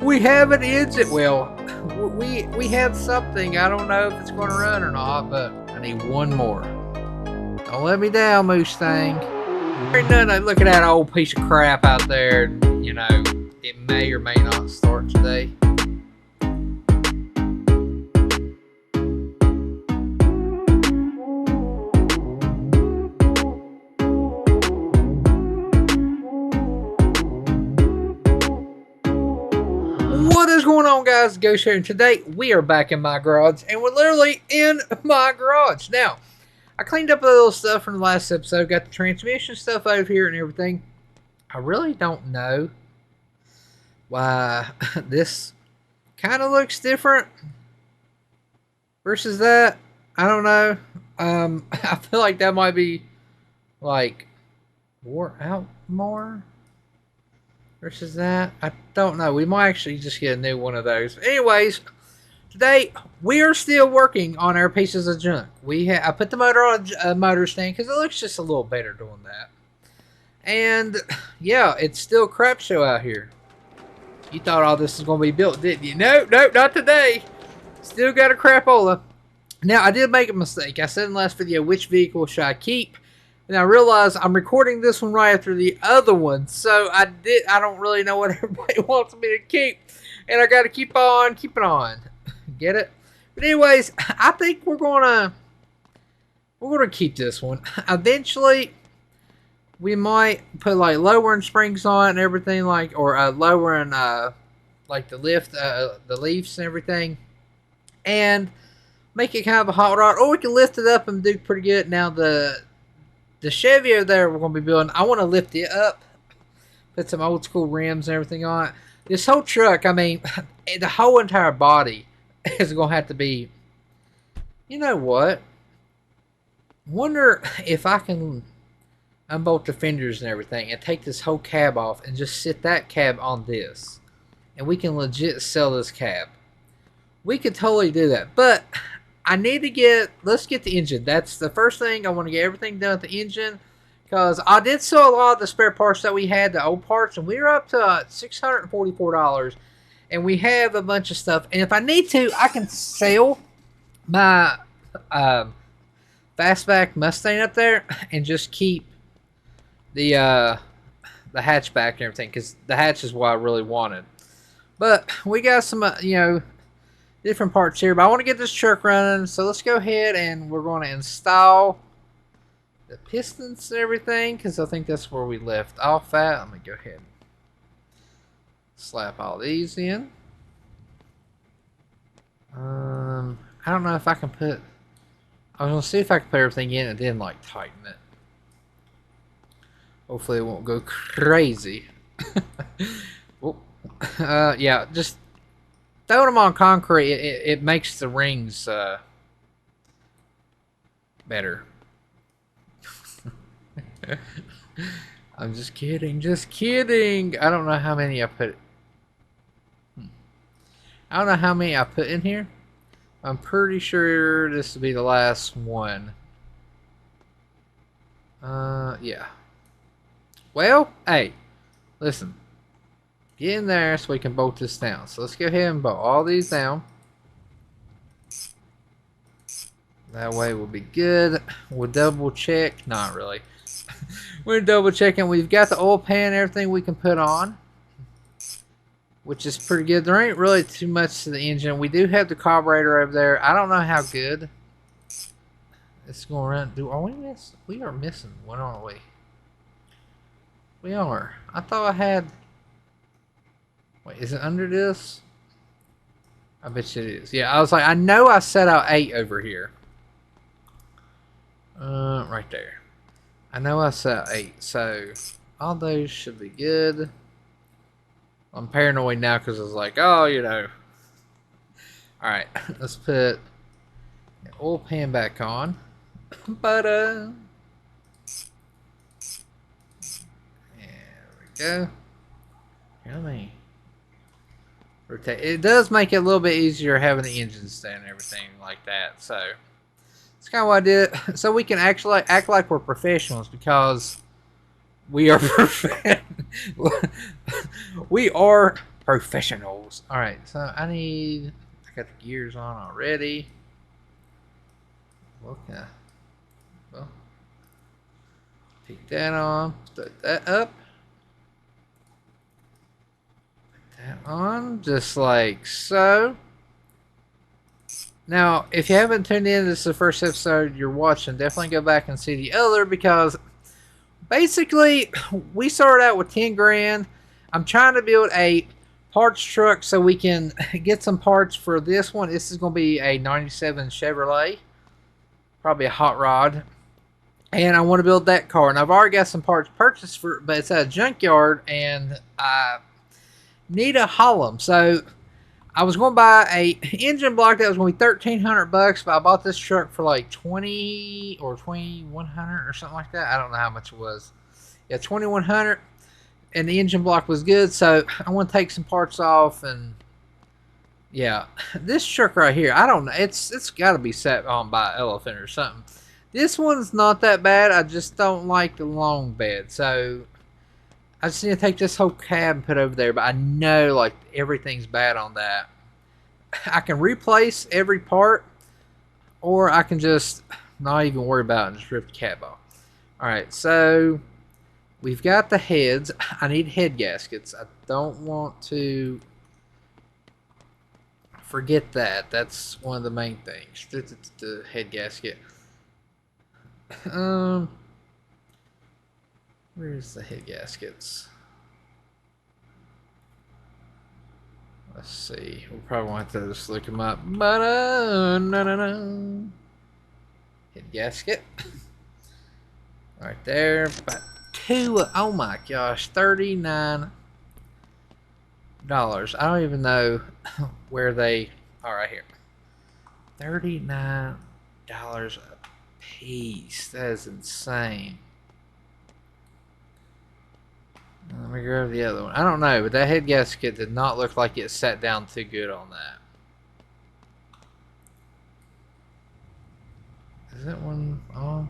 we have an engine. Well, we have something. I don't know if it's going to run or not, but I need one more. Don't let me down, Mustang. Ain't nothing. Look at that old piece of crap out there. You know, it may or may not start today. What is going on, guys? Ghost here, and today we are back in my garage, and we're literally in my garage. Now, I cleaned up a little stuff from the last episode, got the transmission stuff over here and everything. I really don't know why this kind of looks different versus that. I don't know. I feel like that might be like wore out more versus that. I don't know. We might actually just get a new one of those. Anyways, today we are still working on our pieces of junk. I put the motor on a motor stand because it looks just a little better doing that. And yeah, it's still a crap show out here. You thought all this was going to be built, didn't you? Nope, not today. Still got a crapola. Now, I did make a mistake. I said in the last video, which vehicle should I keep? And I realized I'm recording this one right after the other one. So I don't really know what everybody wants me to keep. And I got to keep on keeping on. Get it? But anyways, I think we're gonna keep this one. Eventually, we might put like lowering springs on it and everything, like, or lowering like the lift, the leaves and everything, and make it kind of a hot rod. Or we can lift it up and do pretty good. Now the Chevy over there we're gonna be building, I want to lift it up, put some old school rims and everything on it. This whole truck, I mean, the whole entire body is gonna have to be, you know what? Wonder if I can unbolt the fenders and everything and take this whole cab off and just sit that cab on this, and we can legit sell this cab. We could totally do that, but I need to let's get the engine. That's the first thing. I want to get everything done with the engine, because I did sell a lot of the spare parts that we had, the old parts, and we were up to $644, and we have a bunch of stuff. And if I need to, I can sell my fastback Mustang up there and just keep the hatchback and everything, because the hatch is what I really wanted. But we got some different parts here, but I want to get this truck running, so let's go ahead and we're going to install the pistons and everything, because I think that's where we left off at. Let me go ahead and slap all these in. I don't know if I can put, I was going to see if I can put everything in and then like tighten it. Hopefully it won't go crazy. Oh. Yeah, just throwing them on concrete, it makes the rings better. I'm just kidding. I don't know how many I put. I don't know how many I put in here. I'm pretty sure this will be the last one. Yeah. Well, hey, listen. Get in there so we can bolt this down. So let's go ahead and bolt all these down. That way we'll be good. We'll double check. Not really. We're double checking. We've got the oil pan and everything we can put on, which is pretty good. There ain't really too much to the engine. We do have the carburetor over there. I don't know how good it's going to run. We are missing one, aren't we? We are. I thought I had. Wait, is it under this? I bet you it is. Yeah, I was like, I know I set out 8 over here. Right there. I know I set out 8, so all those should be good. I'm paranoid now because I was like, oh, you know. Alright, let's put the oil pan back on. There we go. Yummy. Rotate. It does make it a little bit easier having the engine stand and everything like that. So it's kind of what I did. So we can actually act like we're professionals, because we are we are professionals. All right, so I got the gears on already. Okay. Well, take that on. Put that up. Put that on, just like so. Now, if you haven't tuned in, this is the first episode you're watching. Definitely go back and see the other, because basically we started out with 10 grand. I'm trying to build a parts truck so we can get some parts for this one. This is going to be a 97 Chevrolet, probably a hot rod, and I want to build that car. And I've already got some parts purchased for, but it's at a junkyard and I need to haul them. So I was going to buy a engine block that was going to be $1,300, but I bought this truck for like 20 or 2,100 or something like that. I don't know how much it was. Yeah, 2,100, and the engine block was good. So I want to take some parts off, and yeah, this truck right here, I don't know. It's got to be sat on by an elephant or something. This one's not that bad. I just don't like the long bed, so I just need to take this whole cab and put it over there, but I know like everything's bad on that. I can replace every part, or I can just not even worry about it and just rip the cab off. Alright, so we've got the heads. I need head gaskets. I don't want to forget that. That's one of the main things. The head gasket. Where's the head gaskets? Let's see. We'll probably want to just look them up. No. Head gasket. Right there. About two. Oh my gosh. $39. I don't even know where they are. Right here. $39 a piece. That is insane. Let me grab the other one. I don't know, but that head gasket did not look like it sat down too good on that. Is that one on?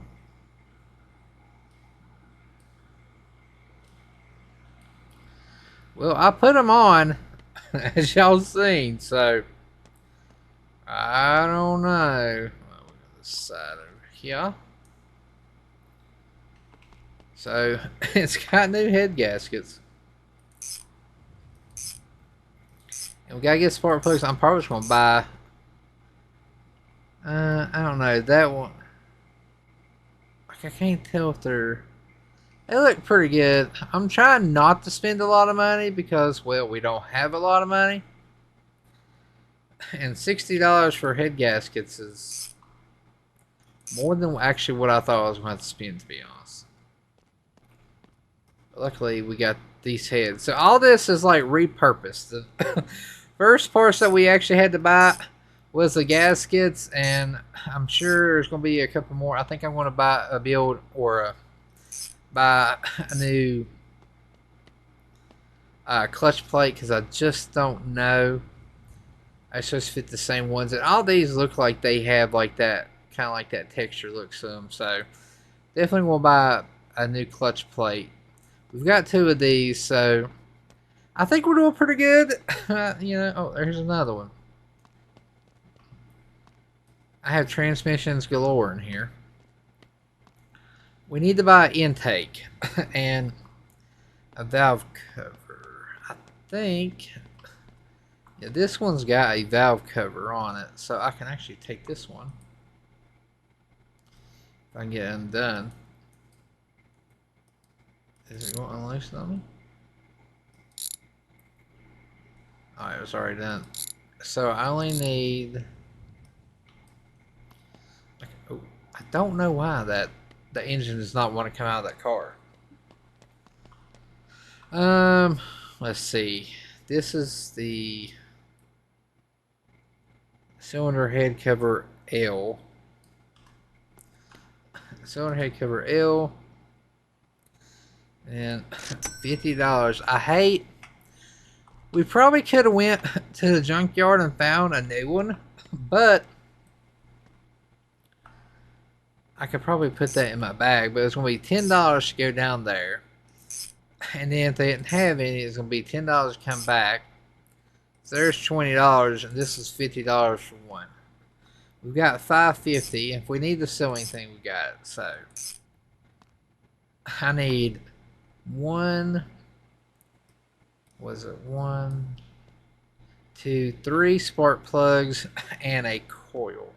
Well, I put them on, as y'all seen, so I don't know. Well, we got this side over here. So it's got new head gaskets, and we gotta get spark plugs. I'm probably just gonna buy. I don't know that one. Like, I can't tell if they're. They look pretty good. I'm trying not to spend a lot of money because, well, we don't have a lot of money, and $60 for head gaskets is more than actually what I thought I was going to have to spend, to be honest. Luckily, we got these heads. So all this is like repurposed. The first parts that we actually had to buy was the gaskets, and I'm sure there's going to be a couple more. I think I'm going to buy a build or buy a new clutch plate, because I just don't know. I just fit the same ones, and all these look like they have like that kind of like that texture looks to them. So definitely will buy a new clutch plate. We've got two of these, so I think we're doing pretty good. You know, oh, there's another one. I have transmissions galore in here. We need to buy an intake and a valve cover. I think, yeah, this one's got a valve cover on it, so I can actually take this one if I can get it undone. Is it going to unloose on me? Oh, it was already done. So I only need. Oh, I don't know why that the engine does not want to come out of that car. Let's see. This is the cylinder head cover L. Cylinder head cover L. And $50. I hate. We probably could have went to the junkyard and found a new one, but I could probably put that in my bag. But it's gonna be $10 to go down there, and then if they didn't have any, it's gonna be $10 to come back. So there's $20, and this is $50 for one. We've got $5.50. If we need to sell anything, we got it. So I need one. Was it 1, 2, 3 spark plugs and a coil?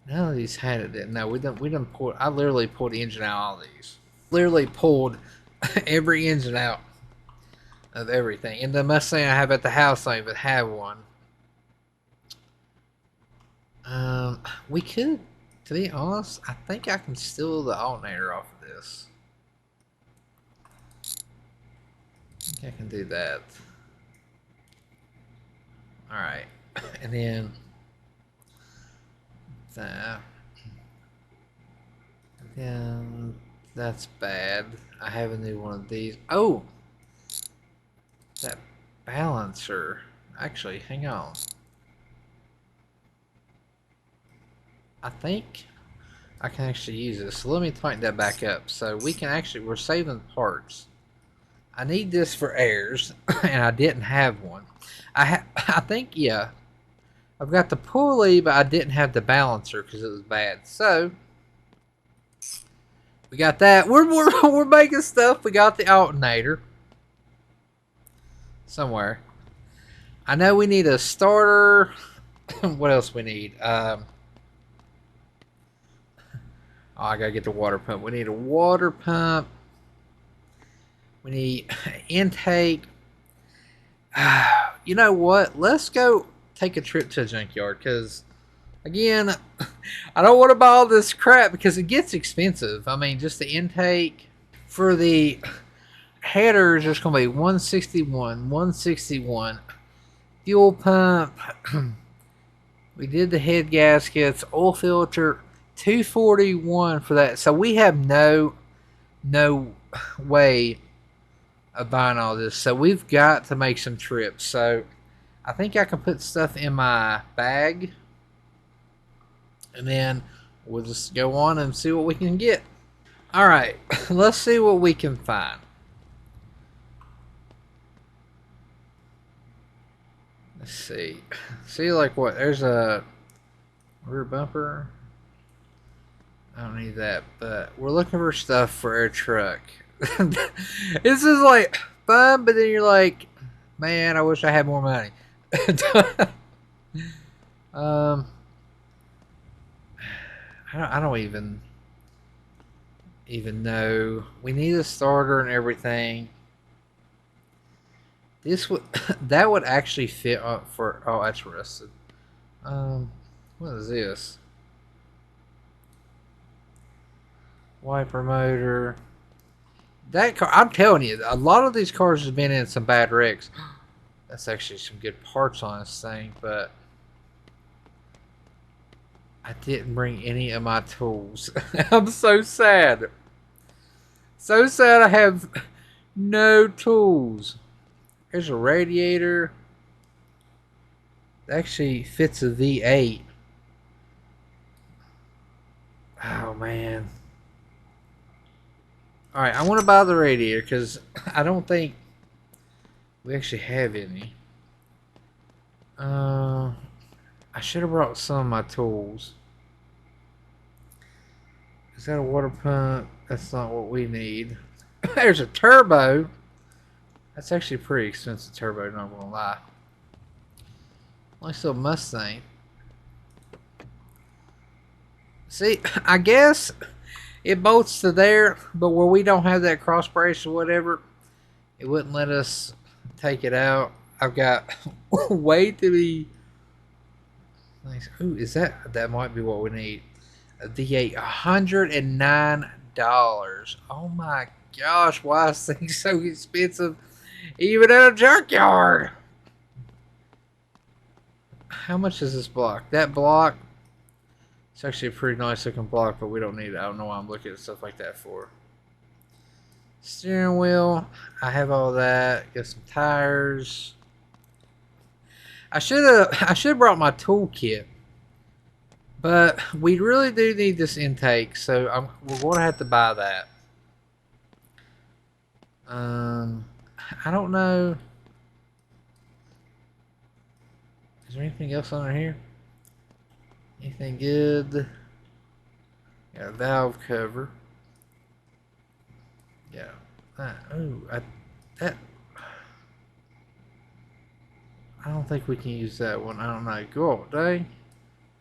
None of these had it. No, we didn't pull. I literally pulled the engine out of all these. Literally pulled every engine out of everything. And the Mustang I have at the house, I don't even have one. We could, to be honest, I think I can steal the alternator off of this. I think I can do that. Alright. And then that. And then that's bad. I have a new one of these. Oh! That balancer. Actually, hang on. I think I can actually use this. So let me tighten that back up. So we can actually, we're saving parts. I need this for airs, and I didn't have one. I think, yeah. I've got the pulley, but I didn't have the balancer because it was bad. So we got that. We're making stuff. We got the alternator somewhere. I know we need a starter. What else we need? Oh, I gotta get the water pump. We need a water pump. We need intake. You know what? Let's go take a trip to a junkyard because, again, I don't want to buy all this crap because it gets expensive. I mean, just the intake for the header is just going to be 161, 161. Fuel pump. We did the head gaskets, oil filter, 241 for that. So we have no way of buying all this. So we've got to make some trips. So I think I can put stuff in my bag. And then we'll just go on and see what we can get. Alright, let's see what we can find. Let's see. See, like what? There's a rear bumper. I don't need that, but we're looking for stuff for our truck. This is like fun, but then you're like, man, I wish I had more money. I don't even know. We need a starter and everything. This would that would actually fit for. Oh, that's rusted. What is this? Wiper motor. That car, I'm telling you, a lot of these cars have been in some bad wrecks. That's actually some good parts on this thing, but I didn't bring any of my tools. I'm so sad. So sad I have no tools. There's a radiator. It actually fits a V8. Oh, man. Alright, I want to buy the radiator because I don't think we actually have any. I should have brought some of my tools. Is that a water pump? That's not what we need. There's a turbo. That's actually a pretty expensive turbo, not gonna lie. Nice little Mustang. See, I guess it bolts to there, but where we don't have that cross brace or whatever, it wouldn't let us take it out. I've got way too many. Ooh, is that might be what we need? A V8, $109. Oh my gosh, why is things so expensive? Even at a junkyard. How much is this block? That block, it's actually a pretty nice looking block, but we don't need it. I don't know why I'm looking at stuff like that for. Steering wheel, I have all that. Got some tires. I should have brought my toolkit, but we really do need this intake, so we're going to have to buy that. I don't know. Is there anything else under here? Anything good? Got a valve cover. Yeah. That. I don't think we can use that one. I don't know. Go, dang.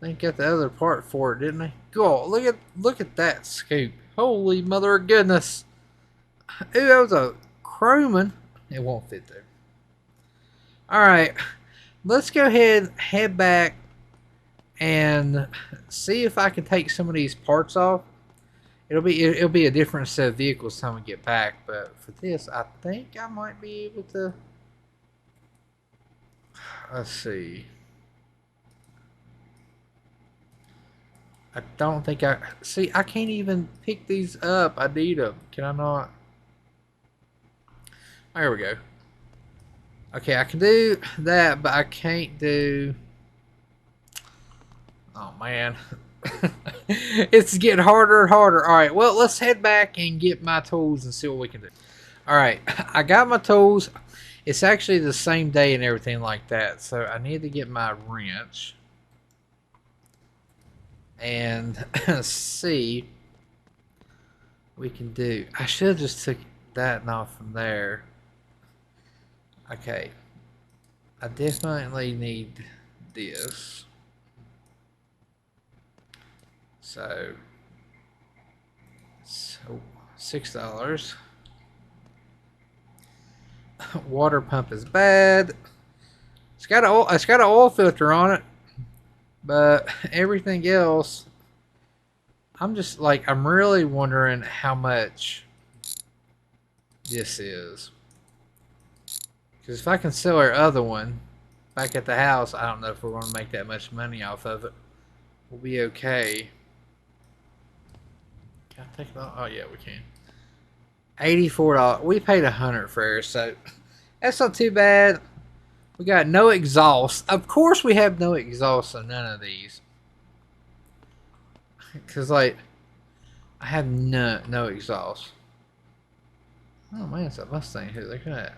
They got the other part for it, didn't they? Go, look at that scoop. Holy mother of goodness. Ooh, that was a Croman. It won't fit there. Alright. Let's go ahead and head back and see if I can take some of these parts off. It'll be a different set of vehicles time we get back, but for this I think I might be able to. Let's see. I don't think I can't even pick these up. I need them. Can I not? There we go. Okay, I can do that, but I can't do. Oh man. It's getting harder and harder. Alright, well, let's head back and get my tools and see what we can do. Alright, I got my tools. It's actually the same day and everything like that. So I need to get my wrench. And see what we can do. I should have just took that off from there. Okay. I definitely need this. So $6. Water pump is bad. It's got an oil filter on it, but everything else, I'm really wondering how much this is. Because if I can sell our other one back at the house, I don't know if we're going to make that much money off of it. We'll be okay. Can I take it off? Oh yeah, we can. $84. We paid $100 for air, so that's not too bad. We got no exhaust. Of course, we have no exhaust on none of these. Cause like, I have no exhaust. Oh man, it's a Mustang here. Look at that.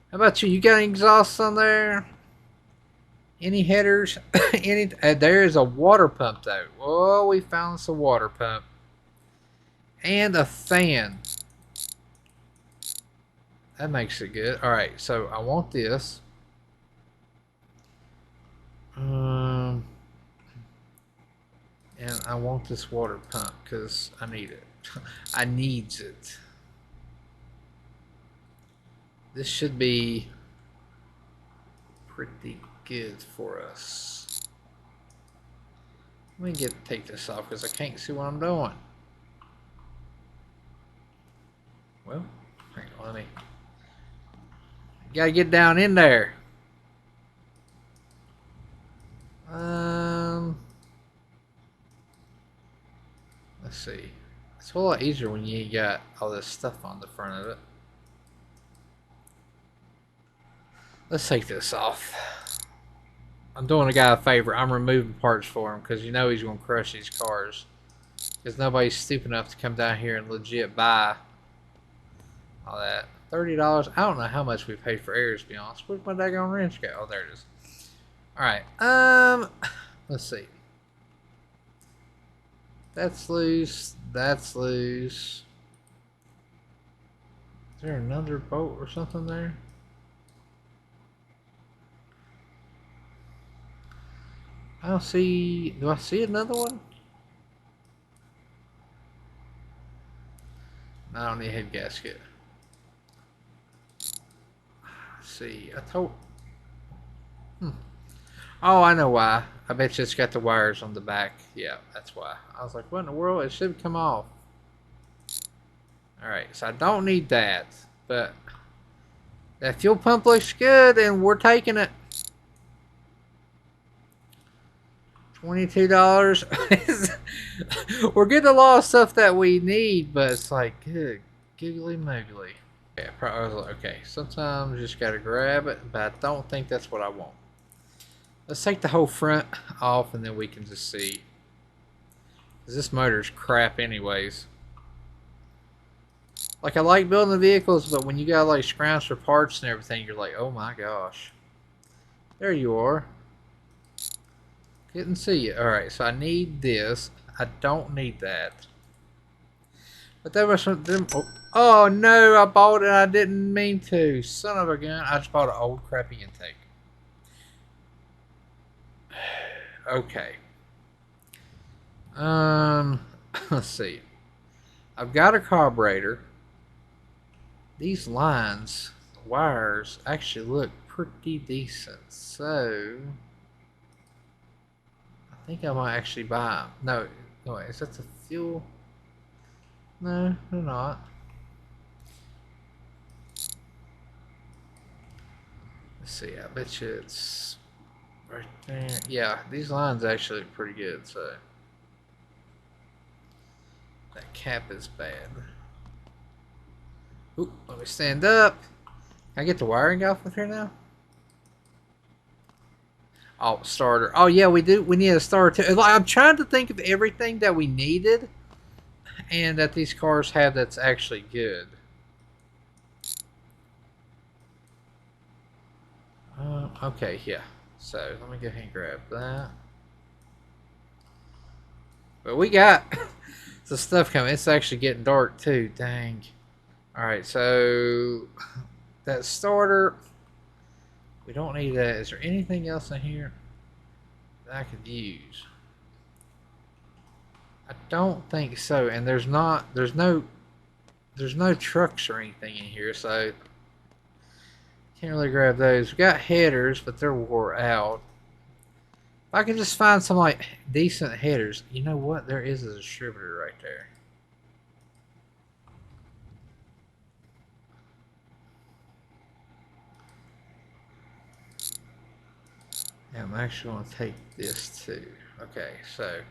How about you? You got any exhaust on there? Any headers? There is a water pump though. Oh, we found us a water pump. And a fan. That makes it good. Alright, so I want this. And I want this water pump because I need it. I needs it. This should be pretty good for us. Let me take this off because I can't see what I'm doing. Well, hang on, let me. Gotta get down in there. Let's see. It's a whole lot easier when you got all this stuff on the front of it. Let's take this off. I'm doing a guy a favor. I'm removing parts for him because you know he's going to crush these cars. Because nobody's stupid enough to come down here and legit buy all that. $30. I don't know how much we paid for air, to be honest. Where's my daggone wrench go? Oh, there it is. Alright. Let's see. That's loose. That's loose. Is there another bolt or something there? I don't see. Do I see another one? I don't need a head gasket. Let's see. Oh, I know why. I bet you it's got the wires on the back. Yeah, that's why. I was like, what in the world? It should come off. Alright, so I don't need that. But that fuel pump looks good and we're taking it. $22. We're getting a lot of stuff that we need, but it's like, good giggly moogly. Yeah, probably okay. Sometimes you just gotta grab it, but I don't think that's what I want. Let's take the whole front off and then we can just see. Cause this motor's crap anyways. Like, I like building the vehicles, but when you gotta like scrounge for parts and everything, you're like, oh my gosh. There you are. Couldn't see you. Alright, so I need this. I don't need that. But there was some... Oh no, I bought it and I didn't mean to. Son of a gun. I just bought an old crappy intake. Okay. Let's see. I've got a carburetor. These lines, wires, actually look pretty decent. So... I think I might actually buy them. No, wait, is that the fuel? No, they're not. Let's see, I bet you it's right there. Yeah, these lines actually look pretty good, so. That cap is bad. Ooh, let me stand up. Can I get the wiring off with here now? Oh, starter. Oh yeah, we do. We need a starter too. I'm trying to think of everything that we needed, and that these cars have that's actually good. Okay, yeah. So let me go ahead and grab that. But we got some stuff coming. It's actually getting dark too. Dang. All right, so that starter. We don't need that. Is there anything else in here that I could use? I don't think so. And there's no trucks or anything in here, so can't really grab those. We got headers, but they're wore out. If I can just find some like decent headers. You know what? There is a distributor right there. Yeah, I'm actually going to take this too. Okay, so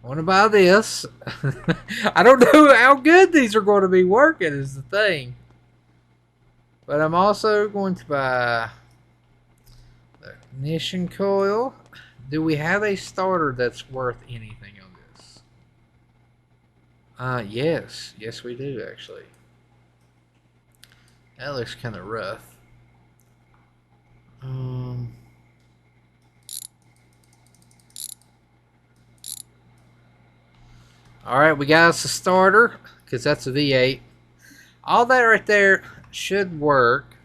I want to buy this. I don't know how good these are going to be working is the thing. But I'm also going to buy the ignition coil. Do we have a starter that's worth anything on this? Yes. Yes, we do, actually. That looks kind of rough. Alright, we got us a starter, because that's a V8. All that right there should work.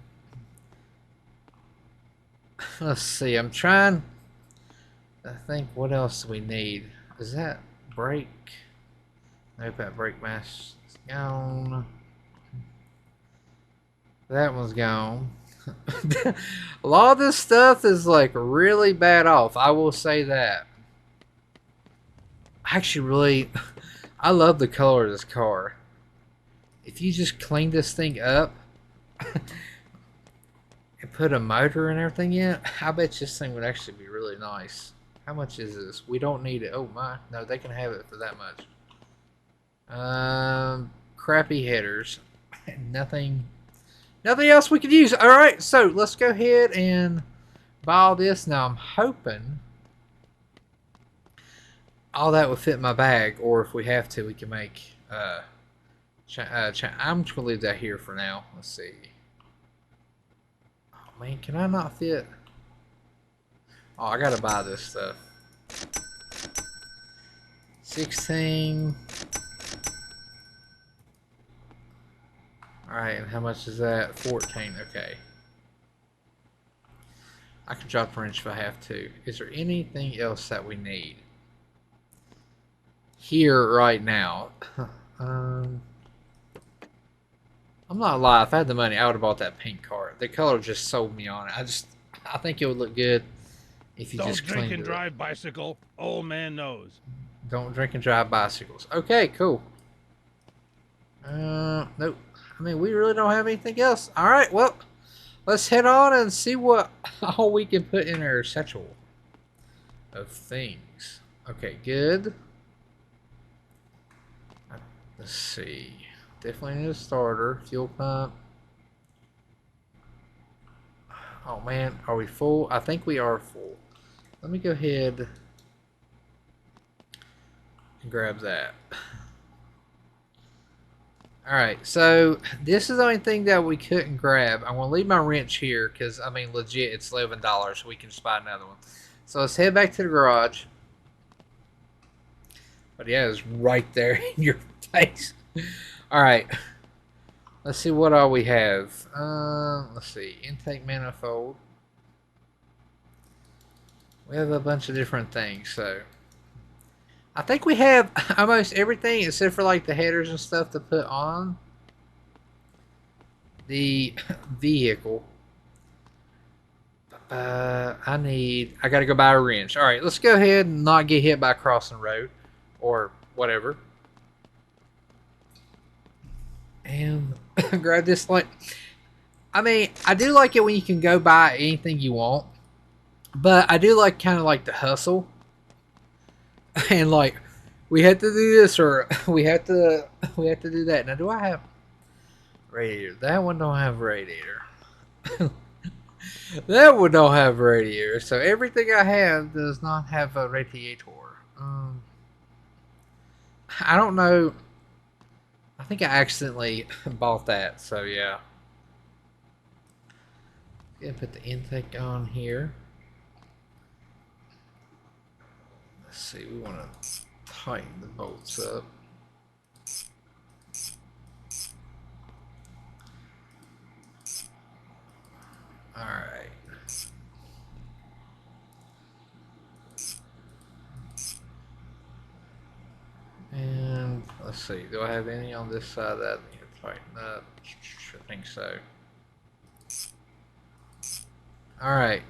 Let's see, I'm trying to think what else we need. Is that brake? Nope, that brake mask is gone. That one's gone. A lot of this stuff is like really bad off. I will say that. Actually, really, I love the color of this car. If you just clean this thing up and put a motor and everything in, I bet this thing would actually be really nice. How much is this? We don't need it. Oh my, no, they can have it for that much. Crappy headers. Nothing else we could use. Alright, so let's go ahead and buy all this. Now I'm hoping all that will fit in my bag, or if we have to, we can make I'm just gonna leave that here for now. Let's see. Oh man, can I not fit? Oh, I gotta buy this stuff. 16. Alright, and how much is that? 14, okay. I can drop a wrench if I have to. Is there anything else that we need? Here, right now. I'm not lying. If I had the money, I would have bought that pink car. The color just sold me on it. I think it would look good if you just cleaned it. Don't drink and drive bicycle. Old man knows. Don't drink and drive bicycles. Okay, cool. Nope. I mean, we really don't have anything else. All right, well, let's head on and see what all we can put in our satchel of things. Okay, good. Let's see. Definitely need a starter, fuel pump. Oh man, are we full? I think we are full. Let me go ahead and grab that. Alright, so this is the only thing that we couldn't grab. I'm going to leave my wrench here because, I mean, legit, it's $11. So we can just buy another one. So let's head back to the garage. But yeah, it's right there in your face. Alright, let's see what all we have. Let's see, intake manifold. We have a bunch of different things, so I think we have almost everything except for like the headers and stuff to put on the vehicle. I gotta go buy a wrench. Alright, let's go ahead and not get hit by a crossing road or whatever. And grab this like, I mean, I do like it when you can go buy anything you want, but I do like kind of like the hustle. And like, we have to do this or we have to do that. Now, do I have radiator? That one don't have radiator. That one don't have radiator. So everything I have does not have a radiator. I don't know. I think I accidentally bought that. So yeah. Gonna put the intake on here. Let's see. We want to tighten the bolts up. All right. And let's see, do I have any on this side that I need to tighten up? I think so. Alright.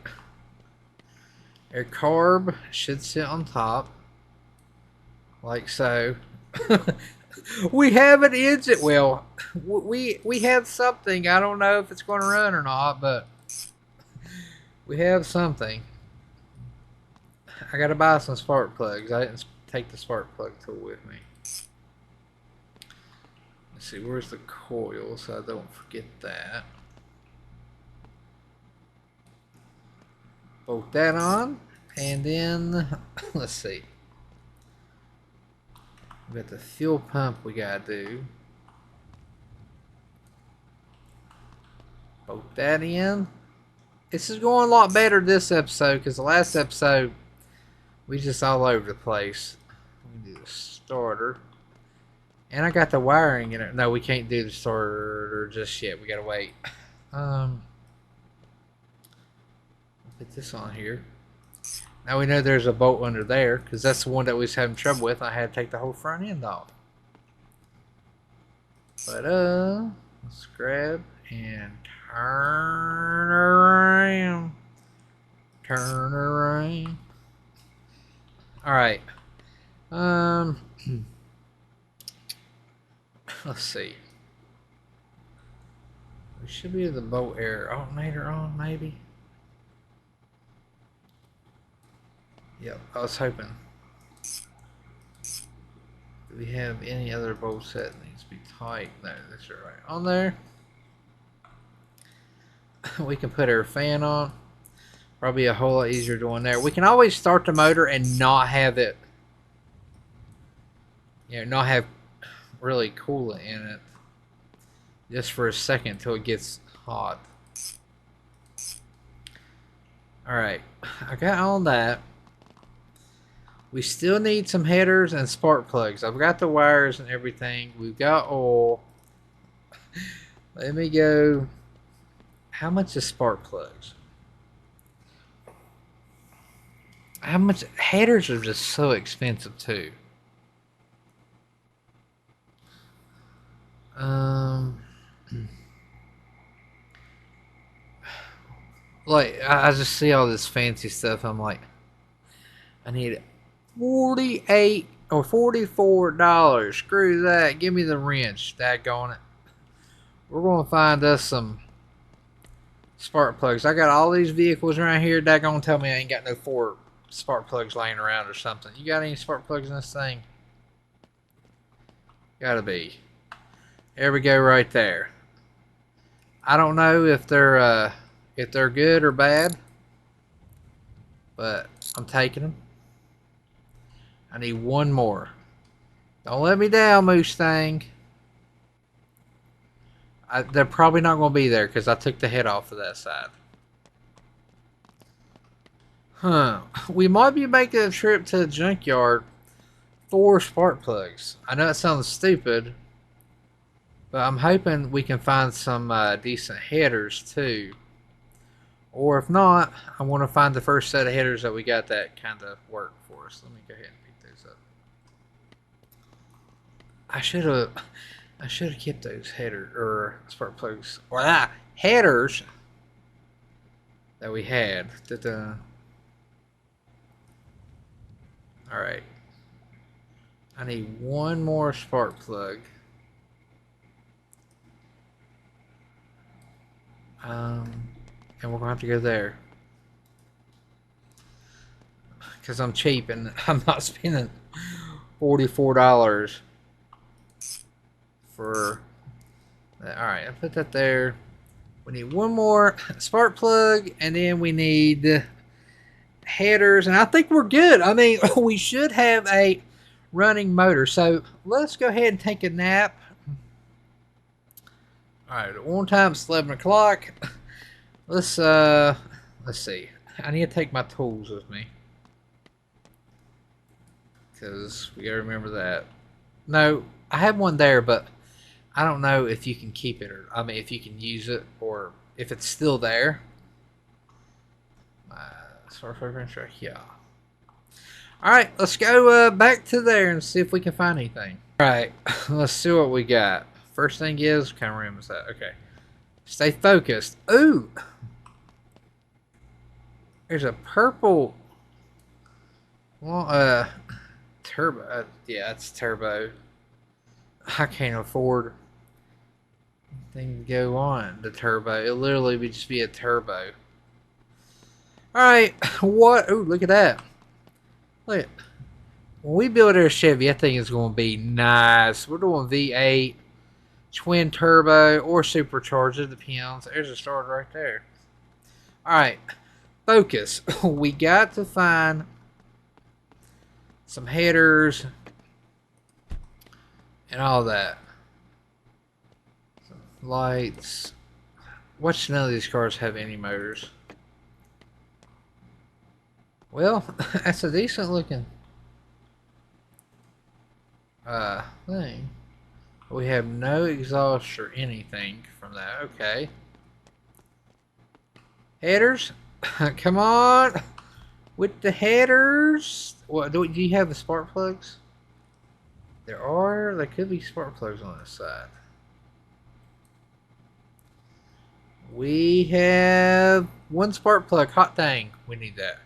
Our carb should sit on top. Like so. We have an engine. Well, we have something. I don't know if it's going to run or not, but we have something. I got to buy some spark plugs. I didn't take the spark plug tool with me. Let's see, where's the coil so I don't forget that. Bolt that on, and then let's see. We got the fuel pump we gotta do. Bolt that in. This is going a lot better this episode because the last episode we just all over the place. We do the starter. And I got the wiring in it. No, we can't do the starter just yet. We gotta wait. Put this on here. Now we know there's a bolt under there because that's the one that we was having trouble with. I had to take the whole front end off. But let's grab and turn around. Turn around. All right. Let's see. We should be the bolt air alternator on, maybe. Yep, I was hoping. Do we have any other bolts that needs to be tight? No, that's right on there. We can put our fan on. Probably a whole lot easier doing there. We can always start the motor and not have it, you know, not have really coolant in it just for a second till it gets hot. Alright, I got all that. We still need some headers and spark plugs. I've got the wires and everything. We've got oil. Let me go. How much is spark plugs? How much? Headers are just so expensive too. Like I just see all this fancy stuff. I'm like, I need $48 or $44. Screw that. Give me the wrench. Daggone it. We're gonna find us some spark plugs. I got all these vehicles around here. Daggone, tell me I ain't got no 4 spark plugs laying around or something. You got any spark plugs in this thing? Gotta be. There we go, right there. I don't know if they're good or bad, but I'm taking them. I need one more. Don't let me down, Mustang. They're probably not going to be there because I took the head off of that side. Huh. We might be making a trip to the junkyard for spark plugs. I know it sounds stupid, but I'm hoping we can find some decent headers too. Or if not, I want to find the first set of headers that we got that kind of work for us. Let me go ahead and pick those up. I should have kept those header or spark plugs or headers that we had. All right. I need one more spark plug. And we're gonna have to go there because I'm cheap and I'm not spending $44 for that. All right, I put that there. We need one more spark plug, and then we need headers, and I think we're good. I mean, we should have a running motor. So let's go ahead and take a nap. All right, at one time it's 11 o'clock. Let's see. I need to take my tools with me because we gotta remember that. No, I have one there, but I don't know if you can keep it or if you can use it or if it's still there. Sort of yeah. All right, let's go back to there and see if we can find anything. All right, let's see what we got. First thing is, what kind of rim is that? Okay, stay focused. Ooh. There's a purple. Well, turbo. Yeah, it's turbo. I can't afford anything to go on the turbo. It'll literally just be a turbo. Alright, what? Ooh, look at that. Look. When we build our Chevy, that thing is going to be nice. We're doing V8, twin turbo, or supercharged. It depends. There's a starter right there. Alright. Focus. We got to find some headers and all that. Some lights. Watch, none of these cars have any motors. Well, that's a decent looking thing. We have no exhaust or anything from that. Okay. Headers. Come on with the headers. What do you have the spark plugs? There could be spark plugs on this side. We have one spark plug. Hot dang, we need that.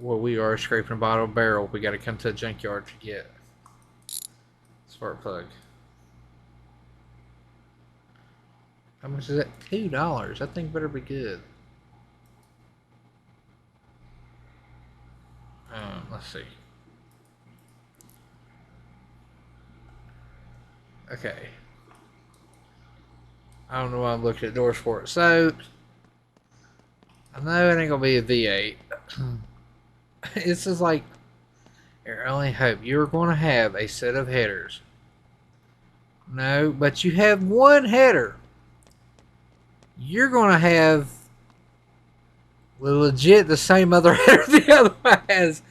Well, we are scraping a bottle barrel. We got to come to a junkyard to get spark plug. How much is that? $2. That thing better be good. Let's see. Okay. I don't know why I'm looking at doors for it. So, I know it ain't gonna be a V8. This is like your only hope. You're gonna have a set of headers. No, but you have one header. You're gonna have legit the same other header the other one has.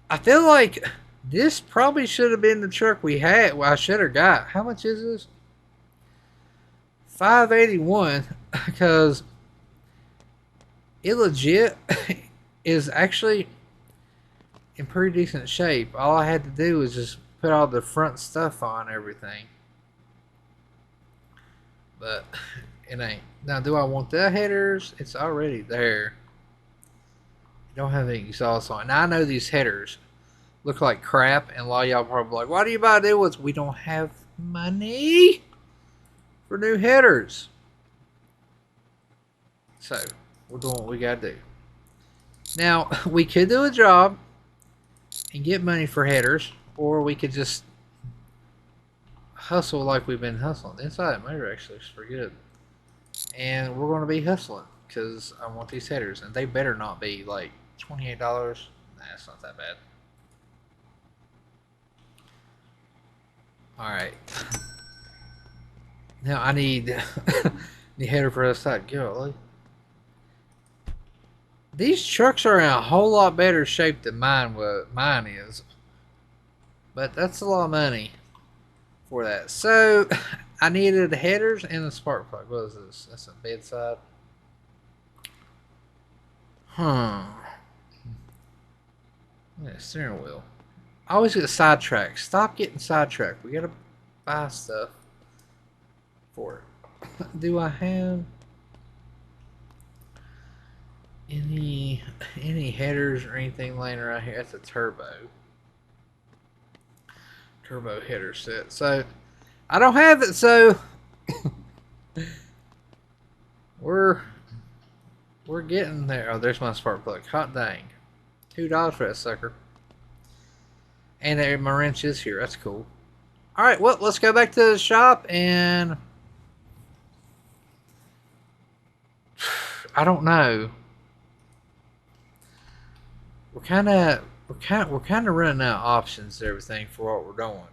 I feel like this probably should have been the truck we had. Well, I should have got. How much is this? $581, because it legit is actually in pretty decent shape. All I had to do was just put all the front stuff on everything. But it ain't. Now, do I want the headers? It's already there. Don't have any exhaust on. Now, I know these headers look like crap, and a lot of y'all probably like, why do you buy new ones? We don't have money for new headers. So, we're doing what we gotta do. Now, we could do a job and get money for headers, or we could just hustle like we've been hustling. The inside of that motor actually is pretty good. And we're going to be hustling because I want these headers, and they better not be like $28. Nah, it's not that bad. Alright. Now I need the header for the side. Golly. These trucks are in a whole lot better shape than mine is. But that's a lot of money for that. So I needed the headers and the spark plug. What is this? That's a bedside. Yeah, steering wheel. I always get sidetracked. Stop getting sidetracked. We gotta buy stuff for it. Do I have any headers or anything laying around here? That's a turbo header set. So I don't have it. So we're getting there. Oh, there's my spark plug. Hot dang. $2 for that sucker. And my wrench is here. That's cool. Alright, well, let's go back to the shop and I don't know. We're kind of running out of options and everything for what we're doing.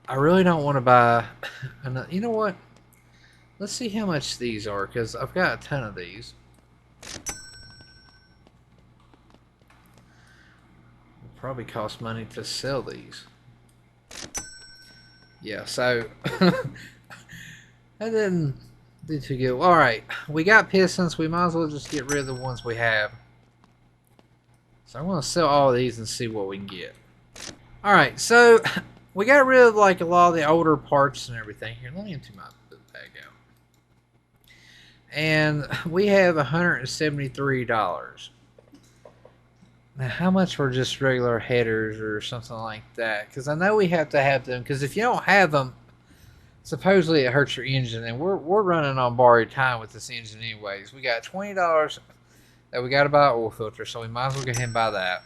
I really don't want to buy another. You know what? Let's see how much these are, because I've got a ton of these. It'll probably cost money to sell these. Yeah, so that didn't do too good. Alright, we got pistons. We might as well just get rid of the ones we have. So I'm going to sell all of these and see what we can get. Alright, so we got rid of like a lot of the older parts and everything. Here, let me empty my bag out. And we have $173. Now, how much for just regular headers or something like that? Because I know we have to have them. Because if you don't have them, supposedly it hurts your engine. And we're running on borrowed time with this engine anyways. We got $20 that we got to buy an oil filter. So we might as well go ahead and buy that.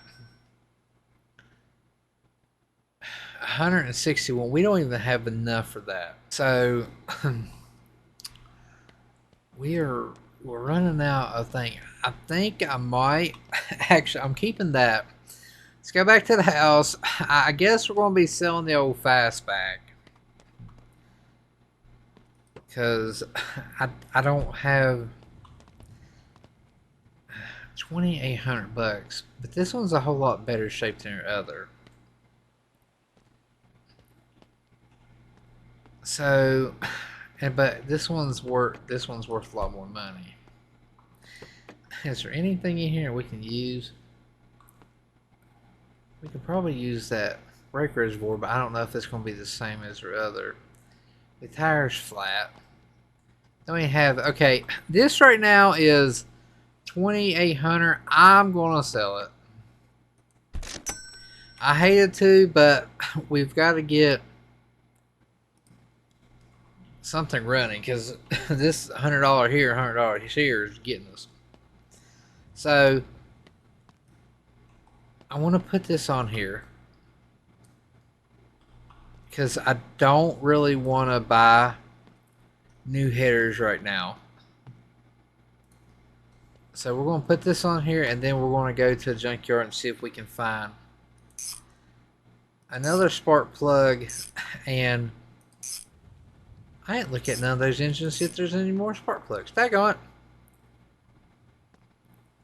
161. We don't even have enough for that. So we're running out of things. I think I might actually. I'm keeping that. Let's go back to the house. I guess we're going to be selling the old fastback because I don't have $2,800, but this one's a whole lot better shape than your other. So, but this one's worth a lot more money. Is there anything in here we can use? We could probably use that brake reservoir, but I don't know if it's going to be the same as our other. The tire's flat. Then we have, okay, this right now is $2,800. I'm going to sell it. I hated to, but we've got to get something running because this $100 here, $100 here is getting us. So I want to put this on here because I don't really want to buy new headers right now. So we're going to put this on here and then we're going to go to the junkyard and see if we can find another spark plug. And I ain't look at none of those engines see if there's any more spark plugs. Daggone it.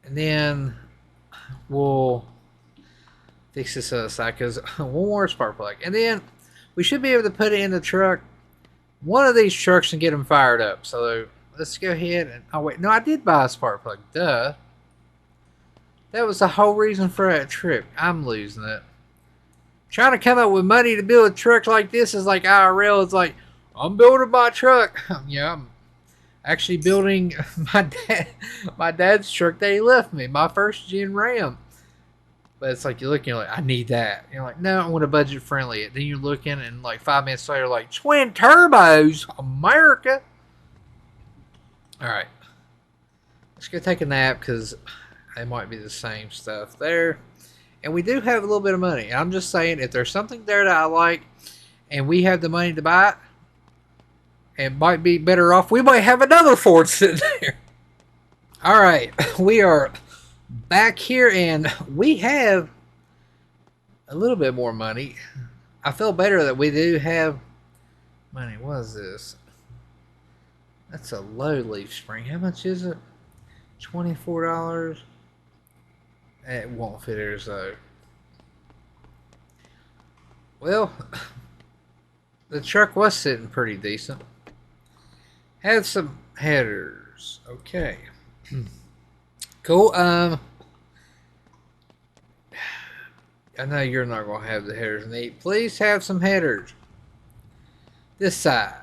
And then we'll fix this other side because one more spark plug. And then we should be able to put it in the truck. One of these trucks and get them fired up. So let's go ahead and... Oh, wait. No, I did buy a spark plug. Duh. That was the whole reason for that trip. I'm losing it. Trying to come up with money to build a truck like this is like IRL. It's like, I'm building my truck. Yeah, I'm actually building my dad's truck that he left me, my first gen Ram. But it's like you're looking, you're like, I need that. You're like, no, I want a budget friendly. Then you're looking, and like 5 minutes later, like twin turbos, America. All right, let's go take a nap because it might be the same stuff there. And we do have a little bit of money. And I'm just saying, if there's something there that I like, and we have the money to buy it, it might be better off. We might have another Ford sitting there. All right, we are back here, and we have a little bit more money. I feel better that we do have money. What is this? That's a low leaf spring. How much is it? $24. It won't fit ours though. Well, the truck was sitting pretty decent. Had some headers. Okay. Cool. I know you're not gonna have the headers neat. Please have some headers. This side.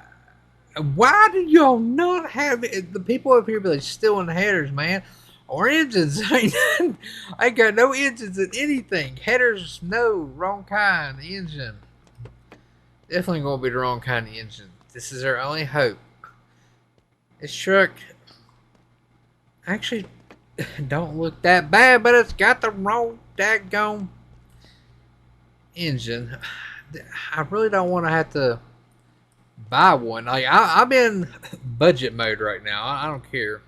Why do y'all not have it? The people up here be like stealing the headers, man. Or engines. I got no engines in anything. Headers, no. Wrong kind. The engine. Definitely gonna be the wrong kind of engine. This is our only hope. This truck actually don't look that bad, but it's got the wrong daggone engine. I really don't want to have to buy one. Like I'm in budget mode right now. I don't care.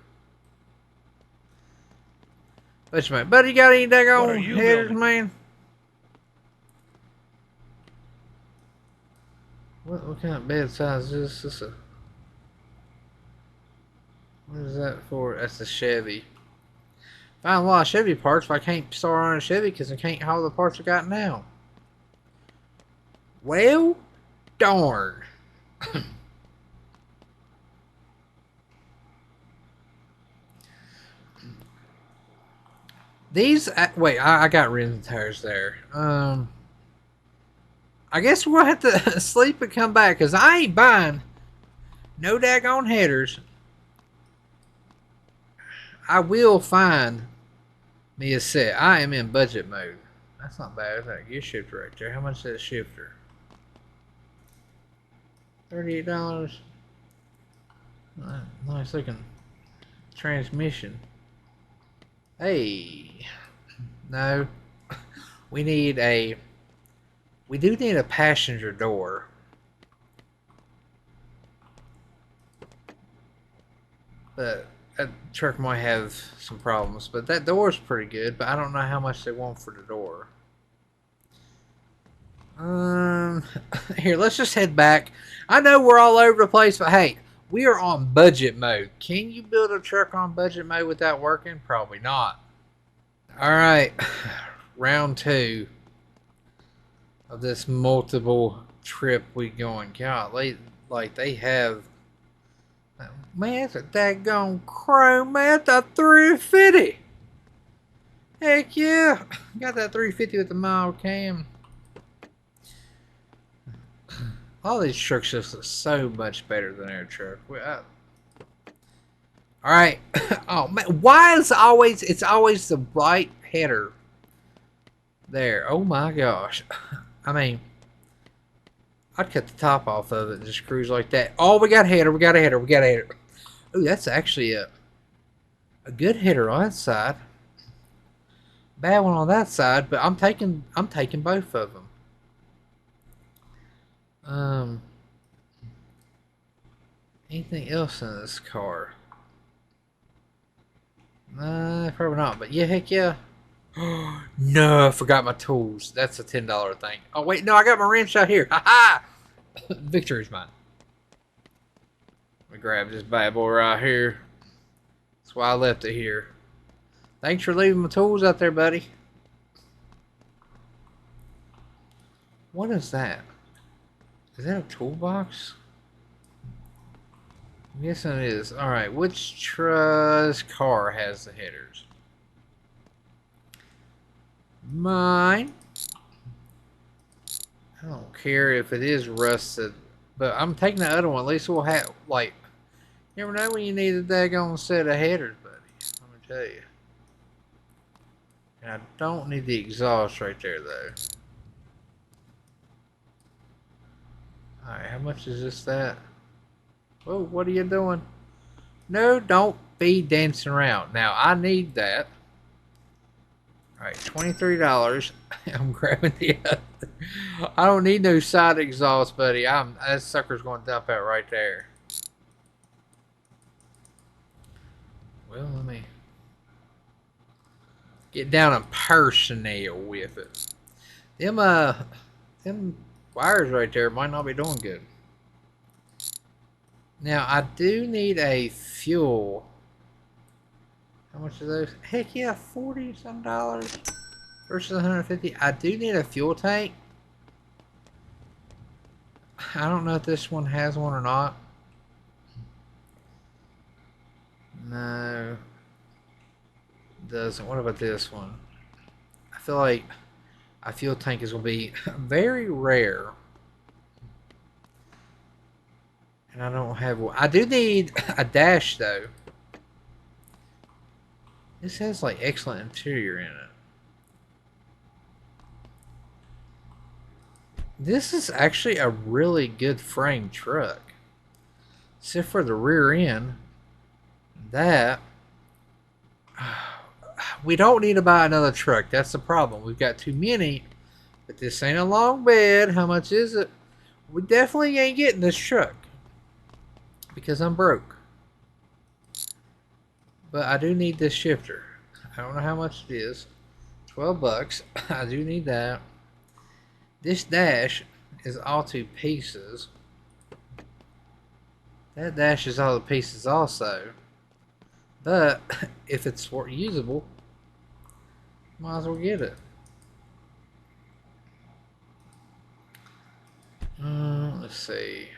Budget mode. Buddy, you got any daggone headers, building? man? What kind of bed size is this? What is that for? That's a Chevy. Found a lot of Chevy parts, but I can't start on a Chevy because I can't haul the parts I got now. Well, darn. These, wait, I got rims and tires there. I guess we'll have to sleep and come back because I ain't buying no daggone headers. I will find me a set. I am in budget mode. That's not bad. That's a gear shifter right there. How much is that shifter? $38. Nice looking transmission. Hey, no, we need a. We do need a passenger door. But that truck might have some problems. But that door is pretty good. But I don't know how much they want for the door. Here, let's just head back. I know we're all over the place, but hey, we are on budget mode. Can you build a truck on budget mode without working? Probably not. Alright, round 2 of this multiple trip we going. God, they have. Man, that's a daggone chrome, man. That's a 350. Heck yeah. Got that 350 with the mild cam. All these trucks just look so much better than our truck. Alright. Oh man, why is it's always the right header there? Oh my gosh. I mean, I'd cut the top off of it and just cruise like that. Oh, we got a header, we got a header, we got a header. Oh, that's actually a good header on that side. Bad one on that side, but I'm taking both of them. Anything else in this car? Probably not, but yeah, heck yeah. No, I forgot my tools. That's a $10 thing. Oh, wait, no, I got my wrench out here. Ha ha! Victory's mine. Let me grab this bad boy right here. That's why I left it here. Thanks for leaving my tools out there, buddy. What is that? Is that a toolbox? I'm guessing it is. Alright, which car has the headers? Mine. I don't care if it is rusted, but I'm taking the other one. At least we'll have, like, you never know when you need a daggone set of headers, buddy. Let me tell you. And I don't need the exhaust right there, though. Alright, how much is this? Whoa, what are you doing? No, don't be dancing around. Now, I need that. Alright, $23. I'm grabbing the other. I don't need no side exhaust, buddy. That sucker's going to dump out right there. Well, let me get down and personnel with it. them wires right there might not be doing good. Now I do need a fuel. How much are those? Heck yeah, $40 some versus 150. I do need a fuel tank. I don't know if this one has one or not. No, it doesn't. What about this one? I feel like a fuel tank is going to be very rare. And I don't have one. I do need a dash though. This has like excellent interior in it. This is actually a really good frame truck. Except for the rear end. That we don't need to buy another truck. That's the problem. We've got too many. But this ain't a long bed. How much is it? We definitely ain't getting this truck. Because I'm broke. But I do need this shifter. I don't know how much it is. 12 bucks. I do need that. This dash is all to pieces. That dash is all to pieces also. But if it's usable, might as well get it. Let's see.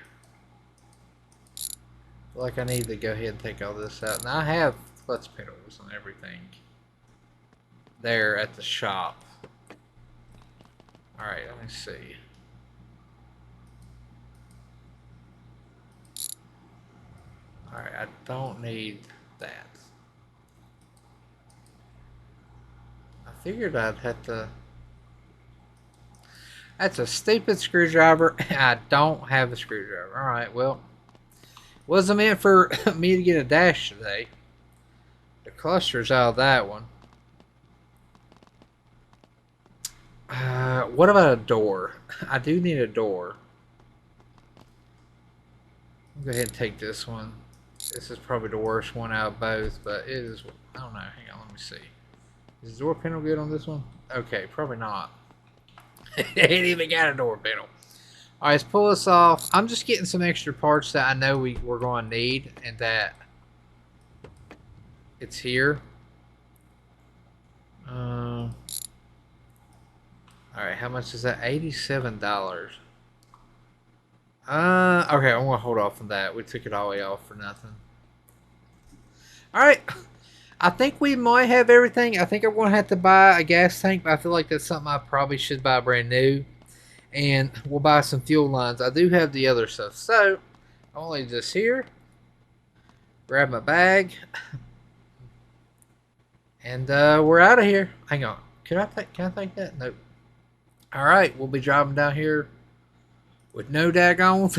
Like I need to go ahead and take all this out. Now I have clutch pedals and everything there at the shop. Alright, let me see. Alright, I don't need that. I figured I'd have to... That's a stupid screwdriver. I don't have a screwdriver. Alright, well... Wasn't meant for me to get a dash today. The cluster's out of that one. What about a door? I do need a door. I'll go ahead and take this one. This is probably the worst one out of both, but it is... I don't know. Hang on, let me see. Is the door panel good on this one? Okay, probably not. It ain't even got a door panel. Alright, let's pull this off. I'm just getting some extra parts that I know we're going to need and that it's here. Alright, how much is that? $87. Okay, I'm going to hold off on that. We took it all the way off for nothing. Alright, I think we might have everything. I think I'm going to have to buy a gas tank, but I feel like that's something I probably should buy brand new. And we'll buy some fuel lines. I do have the other stuff. So, I'll leave this here. Grab my bag. And we're out of here. Hang on. Can I take that? Nope. Alright, we'll be driving down here with no daggone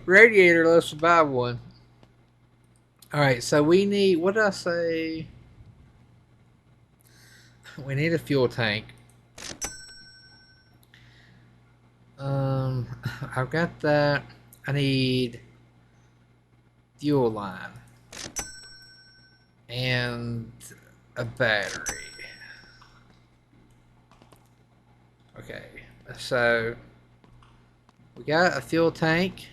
radiator. Let's buy one. Alright, so we need... What did I say? We need a fuel tank. I've got that. I need fuel line and a battery. Okay, so we got a fuel tank.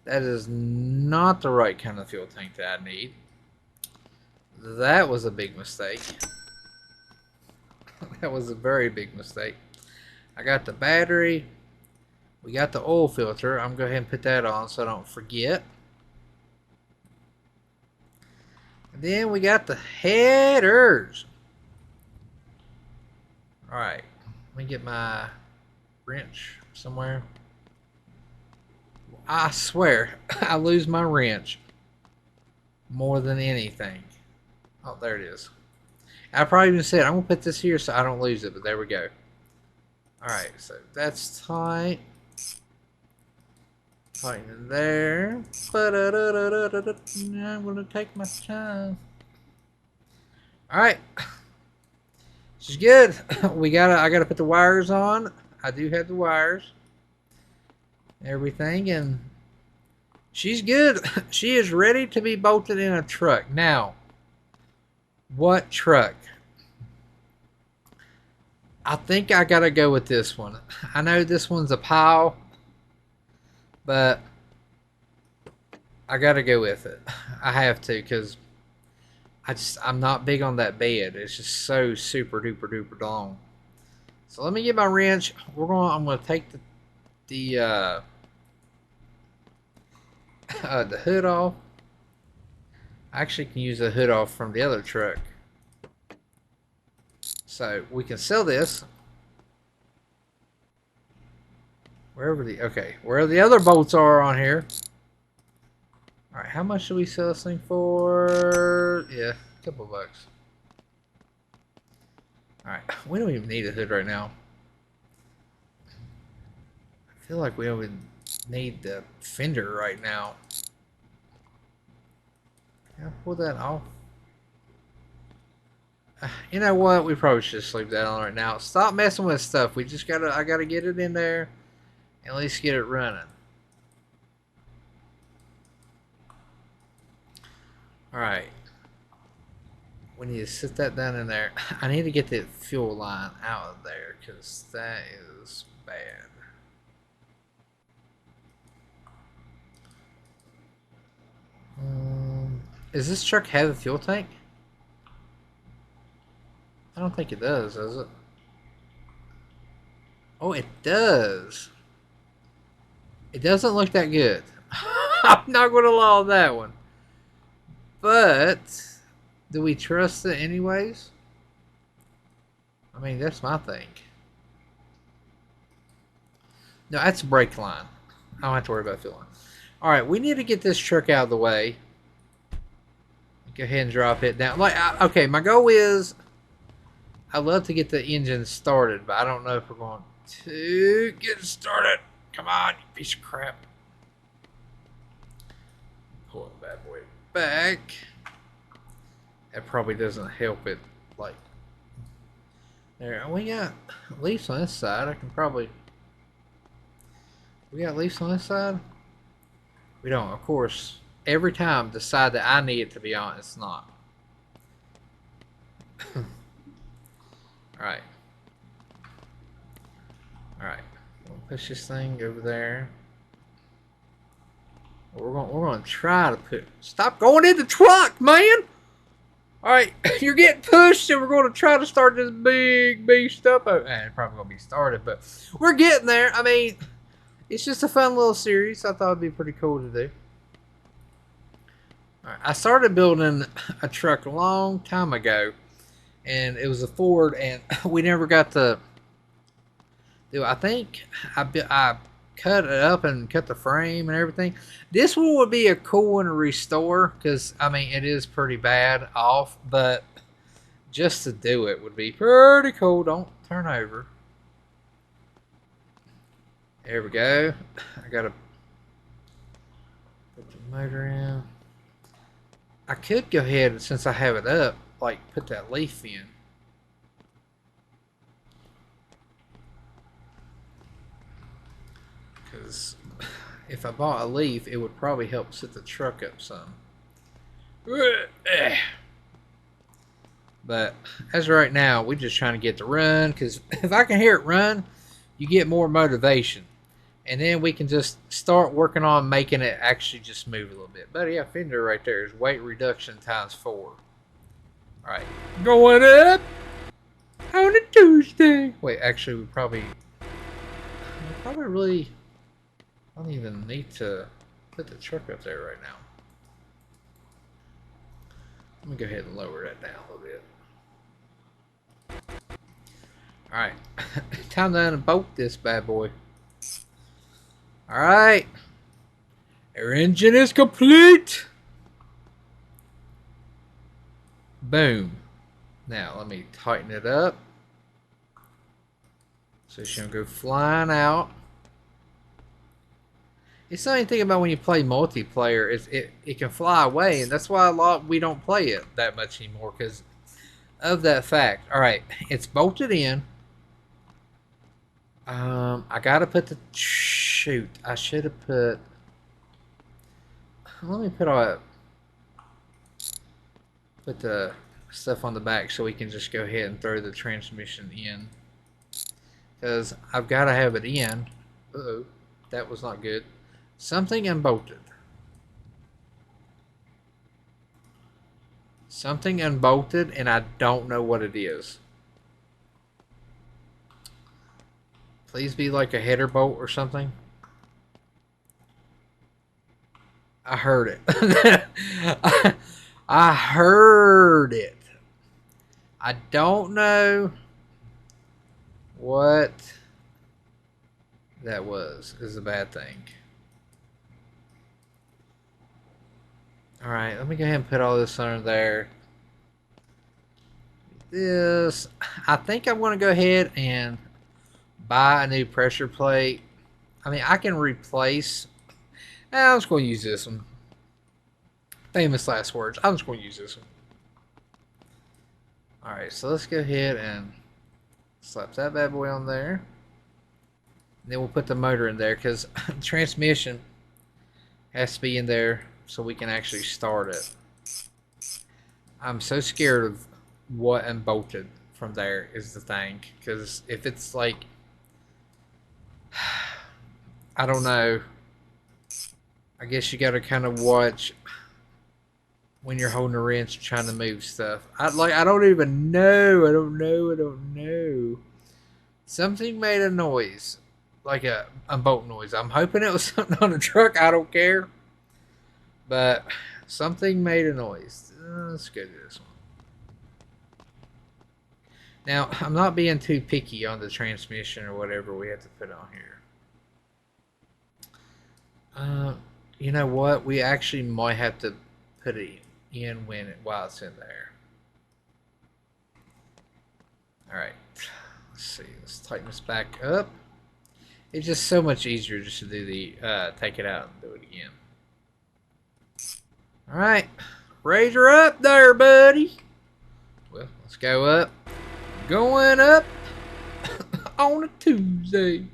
That is not the right kind of fuel tank that I need. That was a big mistake. That was a very big mistake. I got the battery. We got the oil filter. I'm going to go ahead and put that on so I don't forget. And then we got the headers. Alright. Let me get my wrench somewhere. I swear, I lose my wrench more than anything. Oh, there it is. I probably even said, I'm going to put this here so I don't lose it, but there we go. Alright, so that's tight. Tighten in there. I'm going to take my time. Alright. She's good. I gotta put the wires on. I do have the wires. Everything, and she's good. She is ready to be bolted in a truck. Now, what truck? I think I gotta go with this one. I know this one's a pile, but I gotta go with it. I have to because I'm not big on that bed. It's just so super duper duper long. So let me get my wrench. I'm gonna take the the hood off. I actually can use the hood off from the other truck. So we can sell this. Wherever the other bolts are on here. Alright, how much should we sell this thing for? Yeah, a couple bucks. Alright, we don't even need a hood right now. I feel like we don't even need the fender right now. Can I pull that off? You know what? We probably should just leave that on right now. Stop messing with stuff. I gotta get it in there and at least get it running. Alright. We need to sit that down in there. I need to get the fuel line out of there because that is bad. Does this truck have a fuel tank? I don't think it does it? Oh, it does. It doesn't look that good. I'm not going to lie on that one. But, do we trust it anyways? I mean, that's my thing. No, that's a brake line. I don't have to worry about fuel line. Alright, we need to get this truck out of the way. Go ahead and drop it down. Okay, my goal is I'd love to get the engine started, but I don't know if we're going to get it started. Come on, you piece of crap. Pull the bad boy back. That probably doesn't help it. Like, there, we got leaves on this side. We got leaves on this side? We don't, of course. Every time decide that I need it to be on, it's not. Alright. Alright. We'll push this thing over there. We're gonna try to put. Stop going in the truck, man! Alright, you're getting pushed, and we're gonna try to start this big beast up. It's probably gonna be started, but we're getting there. I mean, it's just a fun little series. I thought it'd be pretty cool to do. Alright, I started building a truck a long time ago, and it was a Ford, and we never got to do. I think I cut it up and cut the frame and everything. This one would be a cool one to restore because I mean it is pretty bad off, but just to do it would be pretty cool. Don't turn over. There we go. I gotta put the motor in. I could go ahead, since I have it up, like put that leaf in. Because if I bought a leaf, it would probably help set the truck up some. But as of right now, we're just trying to get the run, because if I can hear it run, you get more motivation. And then we can just start working on making it actually just move a little bit. But yeah, fender right there is weight reduction times 4. Alright, going up on a Tuesday. Wait, actually we probably really don't even need to put the truck up there right now. Let me go ahead and lower that down a little bit. Alright, time to unbolt this bad boy. Alright, our engine is complete. Boom. Now let me tighten it up. So it's gonna go flying out. It's the only thing about when you play multiplayer is it can fly away, and that's why we don't play it that much anymore because of that fact. Alright, it's bolted in. I gotta put the shoot. I should have put. Let me put the stuff on the back so we can just go ahead and throw the transmission in. because I've got to have it in. Uh-oh, that was not good. Something unbolted. Something unbolted, and I don't know what it is. Please be like a header bolt or something. I heard it. I heard it. I don't know what that was. Is a bad thing. Alright, let me go ahead and put all this under there. This, I think I'm going to go ahead and buy a new pressure plate. I mean, I can replace. I'm just going to use this one. Famous last words. I'm just going to use this one. Alright, so let's go ahead and slap that bad boy on there. And then we'll put the motor in there because the transmission has to be in there so we can actually start it. I'm so scared of what unbolted from there is the thing. Because if it's like, I don't know. I guess you got to kind of watch when you're holding a wrench and trying to move stuff. I don't even know. I don't know. Something made a noise. Like a bolt noise. I'm hoping it was something on the truck. I don't care. But something made a noise. Let's go to this one. Now, I'm not being too picky on the transmission or whatever we have to put on here. You know what? We actually might have to put it in while it's in there. Alright. Let's see. Let's tighten this back up. It's just so much easier just to do the take it out and do it again. Alright. Raise her up there, buddy. Well, let's go up. Going up on a Tuesday.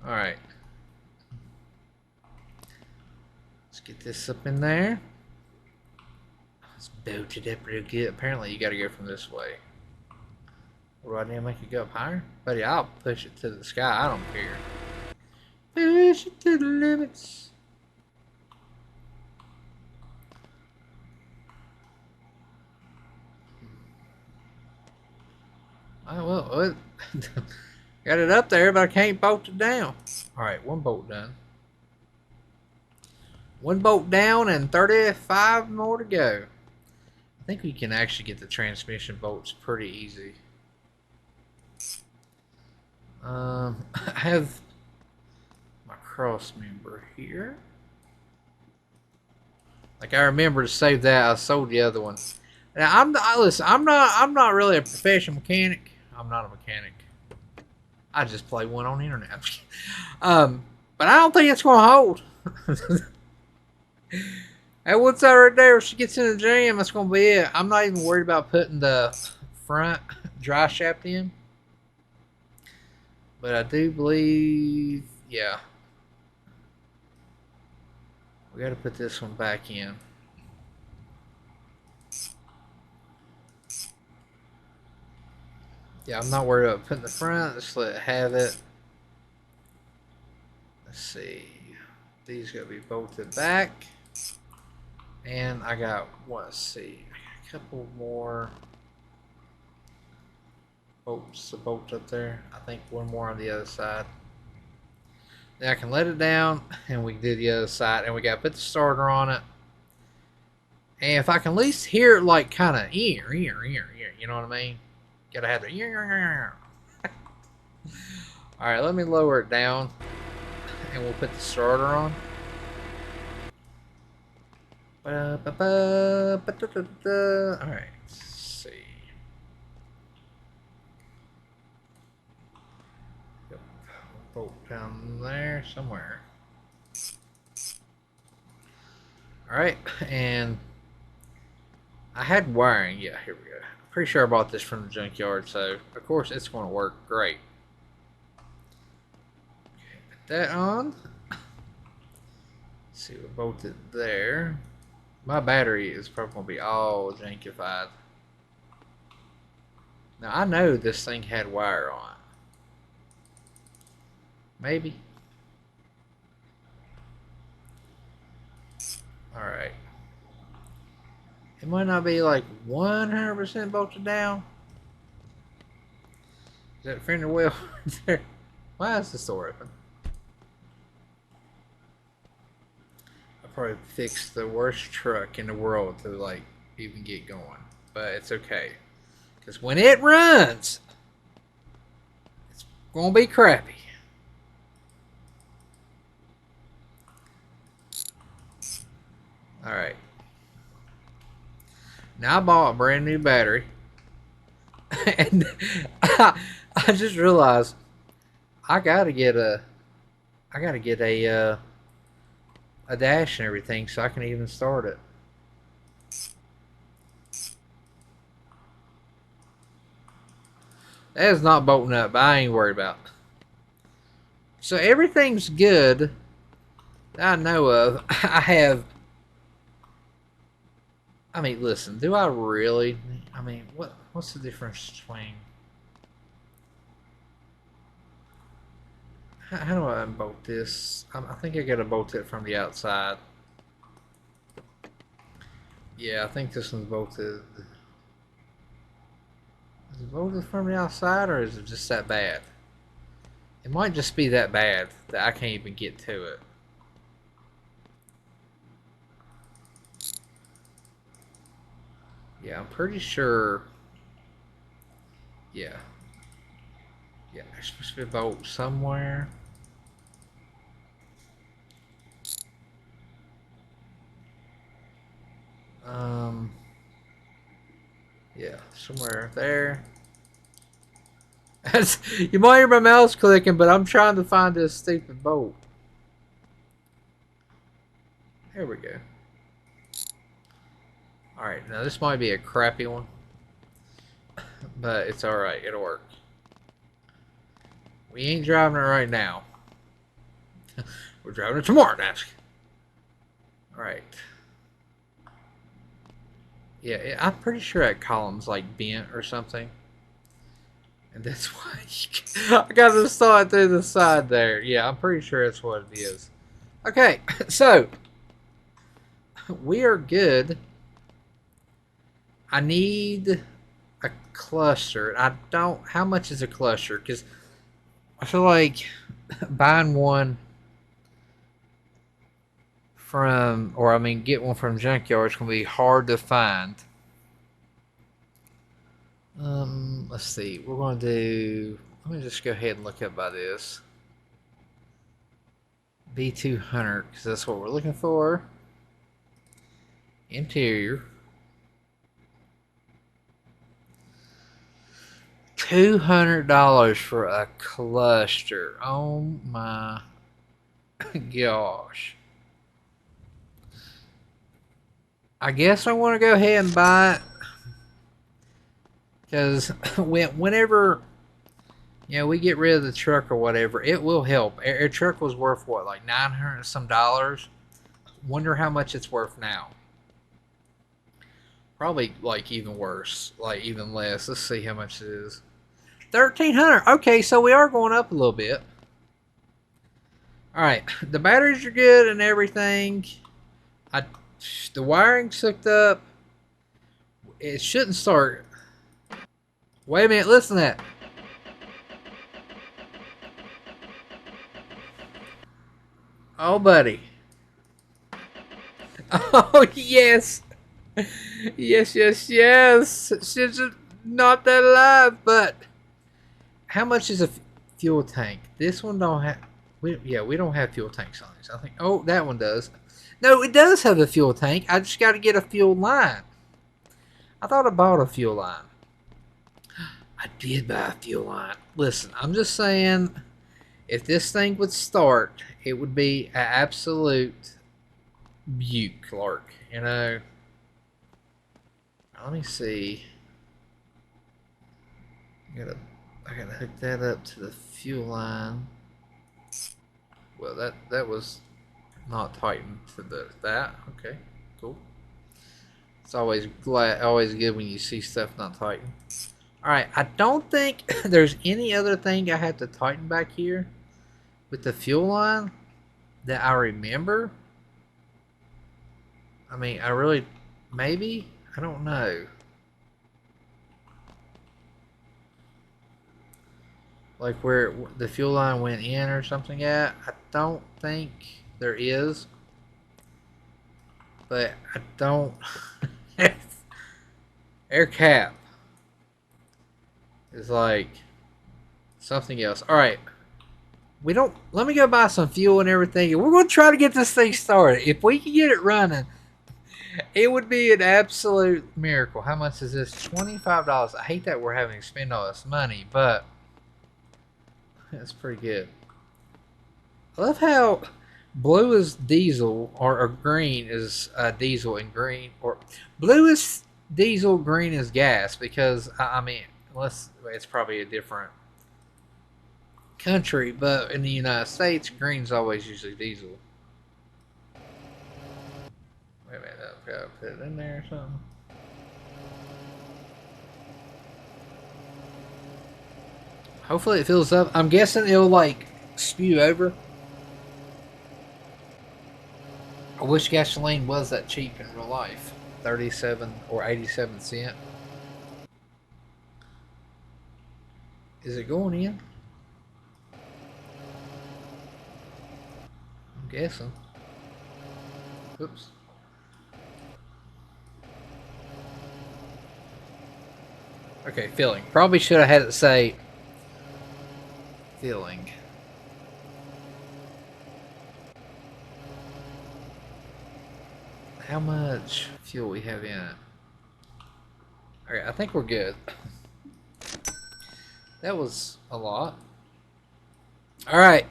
Alright. Let's get this up in there. Let's bolt it up real good. Apparently you gotta go from this way. What do I need to make it go up higher? Buddy, I'll push it to the sky. I don't care. Push it to the limits. Oh, well, got it up there, but I can't bolt it down. Alright, one bolt done. One bolt down and 35 more to go. I think we can actually get the transmission bolts pretty easy. I have my cross member here. Like I remember to save that. I sold the other one. Now listen. I'm not really a professional mechanic. I'm not a mechanic. I just play one on the internet. But I don't think it's gonna hold. That one side right there, if she gets in the jam, that's gonna be it. I'm not even worried about putting the front dry shaft in. But I do believe, yeah. We gotta put this one back in. Yeah, I'm not worried about putting the front. Let's let it have it. Let's see. These gotta be bolted back. And I got, let's see, a couple more bolts to bolt up there. I think one more on the other side. Then I can let it down and we can do the other side. And we got to put the starter on it. And if I can at least hear it like kind of you know what I mean? Gotta have the Alright, let me lower it down and we'll put the starter on. Alright, let's see. Yep. Bolt down there somewhere. Alright, and I had wiring. Yeah, here we go. Pretty sure I bought this from the junkyard, so of course it's going to work great. Okay, put that on. Let's see, we bolted there. My battery is probably going to be all jankified. Now I know this thing had wire on it. Maybe. Alright. It might not be like 100% bolted down. Is that fender well there? Why is this door open? I probably fixed the worst truck in the world to like even get going. But it's okay. Because when it runs, it's gonna be crappy. Alright. Now I bought a brand new battery. And I just realized I gotta get a a dash and everything so I can even start it. That is not bolting up, but I ain't worried about it. So everything's good that I know of. I mean, listen, do I really? I mean, what's the difference between? How do I unbolt this? I think I gotta bolt it from the outside. Yeah, I think this one's bolted. Is it bolted from the outside, or is it just that bad? It might just be that bad that I can't even get to it. Yeah, I'm pretty sure. Yeah. Yeah, there's supposed to be a bolt somewhere. Yeah, somewhere there. You might hear my mouse clicking, but I'm trying to find this stupid bolt. There we go. Alright, now this might be a crappy one. But it's alright, it'll work. We ain't driving it right now. We're driving it tomorrow, Dask. Alright. Yeah, I'm pretty sure that column's like bent or something. And that's why I got to saw it through the side there. Yeah, I'm pretty sure that's what it is. Okay, so we are good. I need a cluster. I don't. How much is a cluster? Because I feel like buying one from, or I mean, get one from Junkyard is gonna be hard to find. Let's see. We're gonna do. Let me just go ahead and look up by this. B200, because that's what we're looking for. Interior. $200 for a cluster. Oh my gosh. I guess I want to go ahead and buy it. Because whenever we get rid of the truck or whatever, it will help. Our truck was worth what, like $900 and some dollars? Wonder how much it's worth now. Probably like even worse, like even less. Let's see how much it is. $1,300. Okay, so we are going up a little bit. All right, the batteries are good and everything. The wiring's hooked up. It shouldn't start. Wait a minute, listen to that. Oh, buddy. Oh, yes. Yes, yes, yes. She's not that alive, but how much is a fuel tank? This one don't have. We don't have fuel tanks on this. I think. Oh, that one does. No, it does have a fuel tank. I just got to get a fuel line. I thought I bought a fuel line. I did buy a fuel line. Listen, I'm just saying, if this thing would start, it would be an absolute butte, Clark. You know. Let me see. I gotta hook that up to the fuel line. Well, that was not tightened to that. Okay, cool. It's always good when you see stuff not tightened. All right, I don't think there's any other thing I have to tighten back here. with the fuel line that I remember. I mean, I really, maybe? I don't know. Like where the fuel line went in or something at. I don't think there is. But I don't. Air cap is like something else. Alright. We don't. Let me go buy some fuel and everything. And we're going to try to get this thing started. If we can get it running, it would be an absolute miracle. How much is this? $25. I hate that we're having to spend all this money, but that's pretty good. I love how blue is diesel, or green is diesel, and green, or blue is diesel, green is gas, because, I mean, unless it's probably a different country, but in the United States, green's always usually diesel. Wait a minute, I've got to put it in there or something. Hopefully it fills up. I'm guessing it'll like spew over. I wish gasoline was that cheap in real life. 37 or 87 cents. Is it going in? I'm guessing. Oops. Okay, filling. Probably should have had it say filling. How much fuel we have in it? Okay, I think we're good. That was a lot. Alright.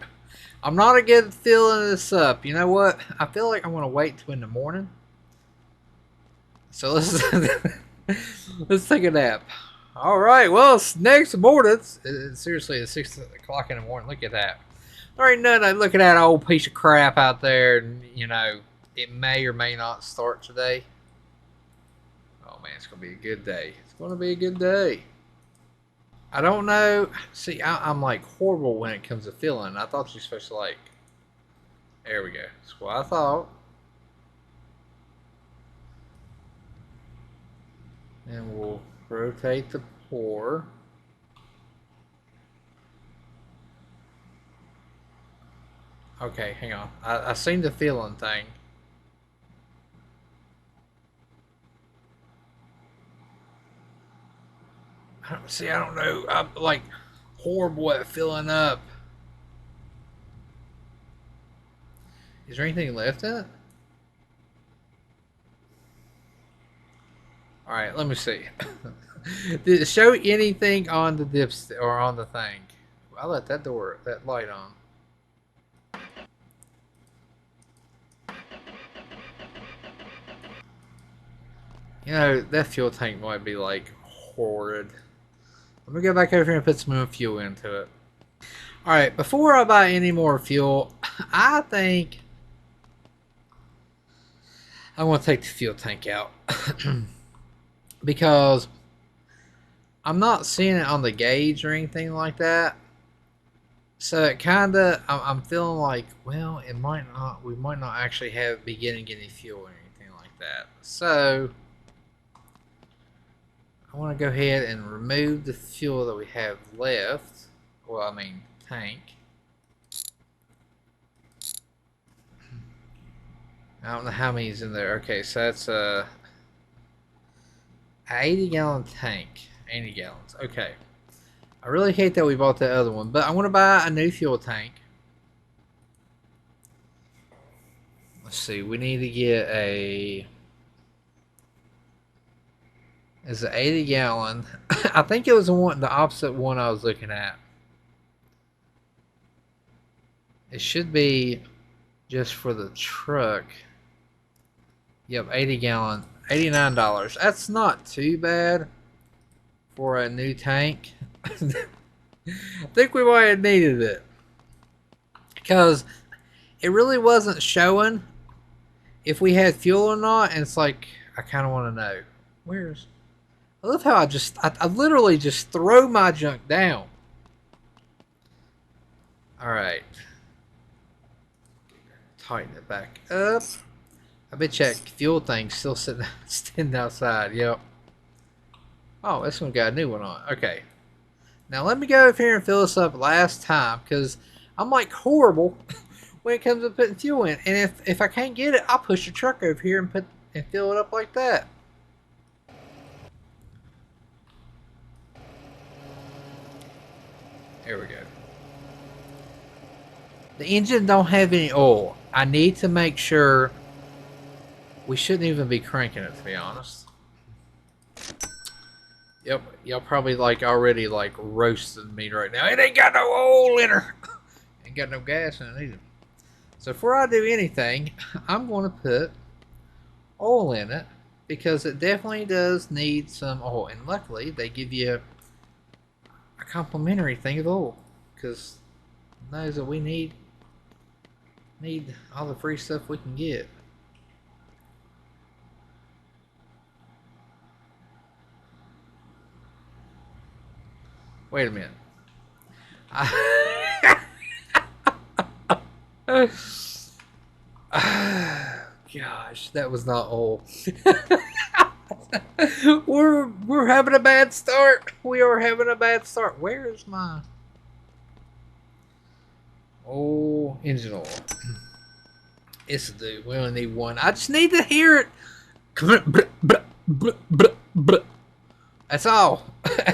I'm not a good filling this up. You know what? I feel like I'm going to wait till in the morning. So let's let's take a nap. Alright, well, it's next morning. Seriously, it's 6 o'clock in the morning. Look at that. There ain't nothing. Look at that old piece of crap out there. And, you know, it may or may not start today. Oh, man, it's going to be a good day. It's going to be a good day. I don't know. See, I'm like horrible when it comes to filling. I thought you're supposed to like. There we go. That's what I thought. And we'll rotate the pour. Okay, hang on. I seen the filling thing. See, I don't know. I'm like horrible at filling up. Is there anything left in it? Alright, let me see. Did it show anything on the dipstick or on the thing? I let that light on. You know, that fuel tank might be like horrid. Let me go back over here and put some more fuel into it. Alright, before I buy any more fuel, I think I want to take the fuel tank out. Because I'm not seeing it on the gauge or anything like that. So it kinda, I'm feeling like, well, it might not, we might not actually be getting any fuel or anything like that. So I want to go ahead and remove the fuel that we have left. Well, I mean, tank. I don't know how many's in there. Okay, so that's a 80-gallon tank. 80 gallons. Okay. I really hate that we bought that other one, but I want to buy a new fuel tank. Let's see. We need to get a... It's an 80-gallon. I think it was the opposite one I was looking at. It should be just for the truck. Yep, 80-gallon. $89. That's not too bad for a new tank. I think we might have needed it. Because it really wasn't showing if we had fuel or not. And it's like, I kind of want to know. Where's... I love how I literally just throw my junk down. Alright. tighten it back up. I bet you that fuel thing's still standing outside. Yep. Oh, this one got a new one on. Okay. Now let me go over here and fill this up last time, because I'm like horrible when it comes to putting fuel in. And if I can't get it, I'll push the truck over here and fill it up like that. There we go. The engine don't have any oil. I need to make sure. We shouldn't even be cranking it, to be honest. Yep, y'all probably like already like roasting me right now. It ain't got no oil in her. Ain't got no gas in it either. So before I do anything, I'm going to put oil in it, because it definitely does need some oil. And luckily, they give you a complimentary thing of oil, because it knows that we need all the free stuff we can get. Wait a minute. Gosh, that was not oil. We're having a bad start. We are having a bad start. Where is my engine oil? It's due. We only need one. I just need to hear it. That's all.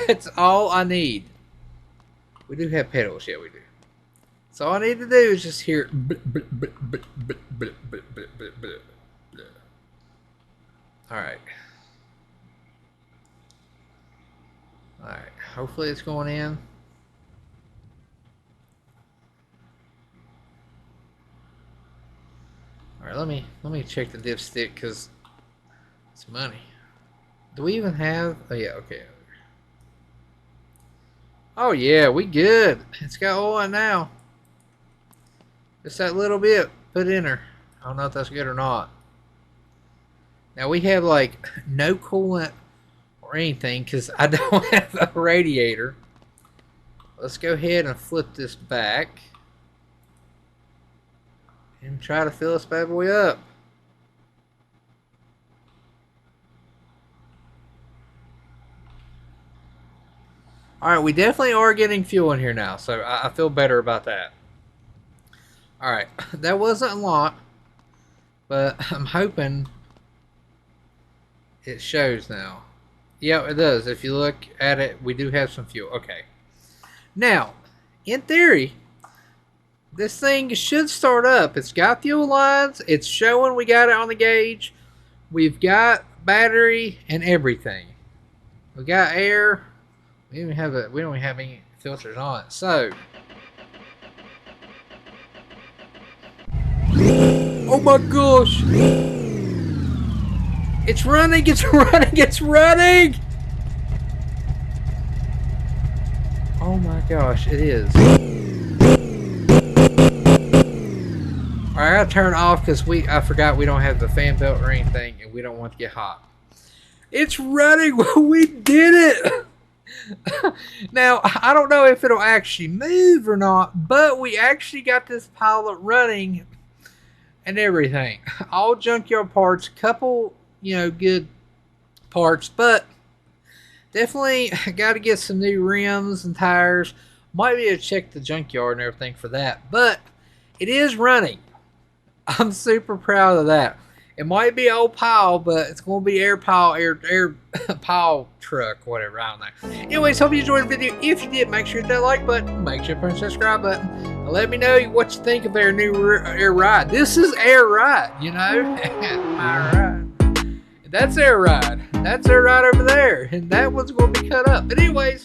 That's all I need. We do have pedals. Yeah, we do. So all I need to do is just hear it. Alright. Alright. Hopefully it's going in. Alright, let me check the dipstick, because it's money. Do we even have... Oh, yeah, okay. Oh, yeah, we good. It's got oil in now. Just that little bit put in her. I don't know if that's good or not. Now, we have, like, no coolant or anything, because I don't have a radiator. Let's go ahead and flip this back and try to fill this bad boy up. Alright, we definitely are getting fuel in here now, so I feel better about that. Alright, that wasn't a lot, but I'm hoping it shows now. Yeah, it does. If you look at it, we do have some fuel. Okay. Now, in theory, this thing should start up. It's got fuel lines. It's showing we got it on the gauge. We've got battery and everything. We got air. We don't even have any filters on it. So, oh my gosh! It's running! It's running! It's running! Oh my gosh! It is. Alright, I gotta turn it off because I forgot we don't have the fan belt or anything, and we don't want to get hot. It's running! We did it! Now, I don't know if it'll actually move or not, but we actually got this pilot running and everything. All junkyard parts, couple, good parts, but definitely got to get some new rims and tires. Might be able to check the junkyard and everything for that, but it is running. I'm super proud of that. It might be old pile, but it's going to be air pile truck, whatever. I don't know. Anyways, hope you enjoyed the video. If you did, make sure to hit that like button. Make sure to press the subscribe button. And let me know what you think of their new air ride. This is air ride, My ride. That's air ride. That's air ride over there. And that one's going to be cut up. But anyways,